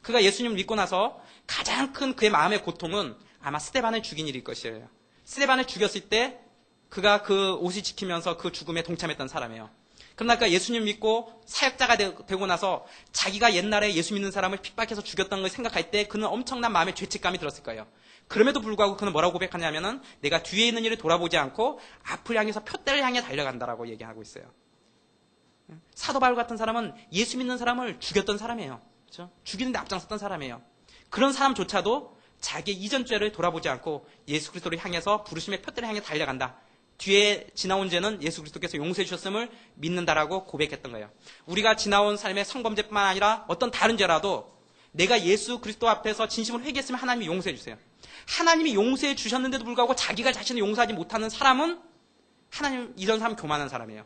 그가 예수님을 믿고 나서 가장 큰 그의 마음의 고통은 아마 스데반을 죽인 일일 것이에요. 스데반을 죽였을 때 그가 그 옷을 지키면서 그 죽음에 동참했던 사람이에요. 그러나 그가 예수님 믿고 사역자가 되고 나서 자기가 옛날에 예수 믿는 사람을 핍박해서 죽였던 걸 생각할 때 그는 엄청난 마음의 죄책감이 들었을 거예요. 그럼에도 불구하고 그는 뭐라고 고백하냐면은 내가 뒤에 있는 일을 돌아보지 않고 앞을 향해서 표대를 향해 달려간다라고 얘기하고 있어요. 사도 바울 같은 사람은 예수 믿는 사람을 죽였던 사람이에요. 그렇죠? 죽이는데 앞장섰던 사람이에요. 그런 사람조차도 자기 이전 죄를 돌아보지 않고 예수 그리스도를 향해서 부르심의 표대를 향해 달려간다. 뒤에 지나온 죄는 예수 그리스도께서 용서해 주셨음을 믿는다라고 고백했던 거예요. 우리가 지나온 삶의 성범죄뿐만 아니라 어떤 다른 죄라도 내가 예수 그리스도 앞에서 진심으로 회개했으면 하나님이 용서해 주세요. 하나님이 용서해 주셨는데도 불구하고 자기가 자신을 용서하지 못하는 사람은 하나님 이런 사람 교만한 사람이에요.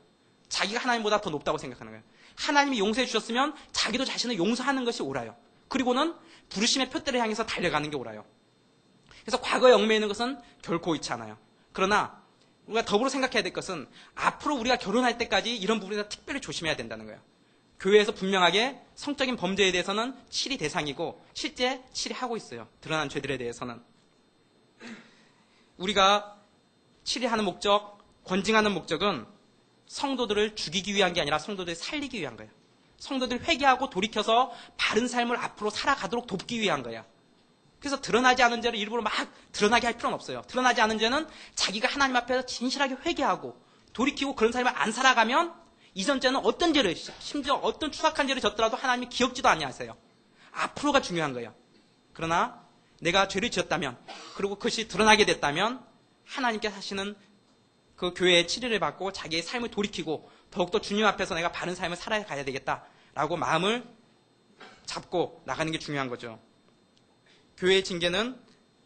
자기가 하나님보다 더 높다고 생각하는 거예요. 하나님이 용서해 주셨으면 자기도 자신을 용서하는 것이 옳아요. 그리고는 부르심의 표대를 향해서 달려가는 게 옳아요. 그래서 과거에 얽매이는 있는 것은 결코 옳지 않아요. 그러나 우리가 더불어 생각해야 될 것은 앞으로 우리가 결혼할 때까지 이런 부분에서 특별히 조심해야 된다는 거예요. 교회에서 분명하게 성적인 범죄에 대해서는 치리 대상이고 실제 치리하고 있어요. 드러난 죄들에 대해서는. 우리가 치리하는 목적, 권징하는 목적은 성도들을 죽이기 위한 게 아니라 성도들을 살리기 위한 거예요. 성도들이 회개하고 돌이켜서 바른 삶을 앞으로 살아가도록 돕기 위한 거예요. 그래서 드러나지 않은 죄를 일부러 막 드러나게 할 필요는 없어요. 드러나지 않은 죄는 자기가 하나님 앞에서 진실하게 회개하고 돌이키고 그런 삶을 안 살아가면 이전 죄는 어떤 죄를, 심지어 어떤 추악한 죄를 졌더라도 하나님이 기억지도 아니하세요. 앞으로가 중요한 거예요. 그러나 내가 죄를 지었다면, 그리고 그것이 드러나게 됐다면 하나님께서 하시는 그 교회의 치리를 받고 자기의 삶을 돌이키고 더욱더 주님 앞에서 내가 바른 삶을 살아가야 되겠다라고 마음을 잡고 나가는 게 중요한 거죠. 교회의 징계는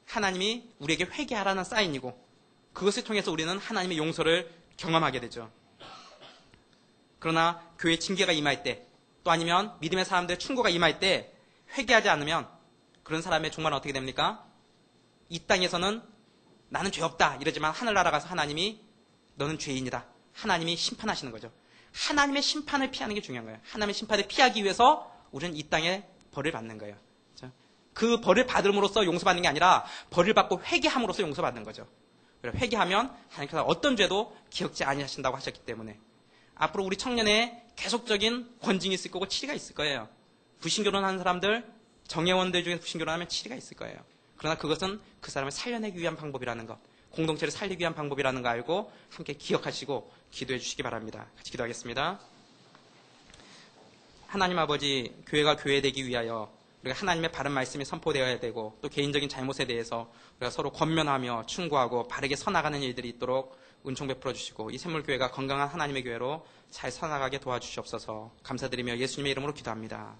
하나님이 우리에게 회개하라는 사인이고 그것을 통해서 우리는 하나님의 용서를 경험하게 되죠. 그러나 교회의 징계가 임할 때, 또 아니면 믿음의 사람들의 충고가 임할 때 회개하지 않으면 그런 사람의 종말은 어떻게 됩니까? 이 땅에서는 나는 죄 없다 이러지만 하늘나라 가서 하나님이 너는 죄인이다. 하나님이 심판하시는 거죠. 하나님의 심판을 피하는 게 중요한 거예요. 하나님의 심판을 피하기 위해서 우리는 이 땅에 벌을 받는 거예요. 그 벌을 받음으로써 용서받는 게 아니라 벌을 받고 회개함으로써 용서받는 거죠. 회개하면 하나님께서 어떤 죄도 기억지 아니하신다고 하셨기 때문에 앞으로 우리 청년의 계속적인 권징이 있을 거고 치리가 있을 거예요. 불신결혼하는 사람들, 정예원들 중에 불신결혼하면 치리가 있을 거예요. 그러나 그것은 그 사람을 살려내기 위한 방법이라는 것, 공동체를 살리기 위한 방법이라는 거 알고 함께 기억하시고 기도해 주시기 바랍니다. 같이 기도하겠습니다. 하나님 아버지, 교회가 교회되기 위하여 우리가 하나님의 바른 말씀이 선포되어야 되고 또 개인적인 잘못에 대해서 우리가 서로 권면하며 충고하고 바르게 서나가는 일들이 있도록 은총 베풀어 주시고 이 샘물교회가 건강한 하나님의 교회로 잘 서나가게 도와주시옵소서. 감사드리며 예수님의 이름으로 기도합니다.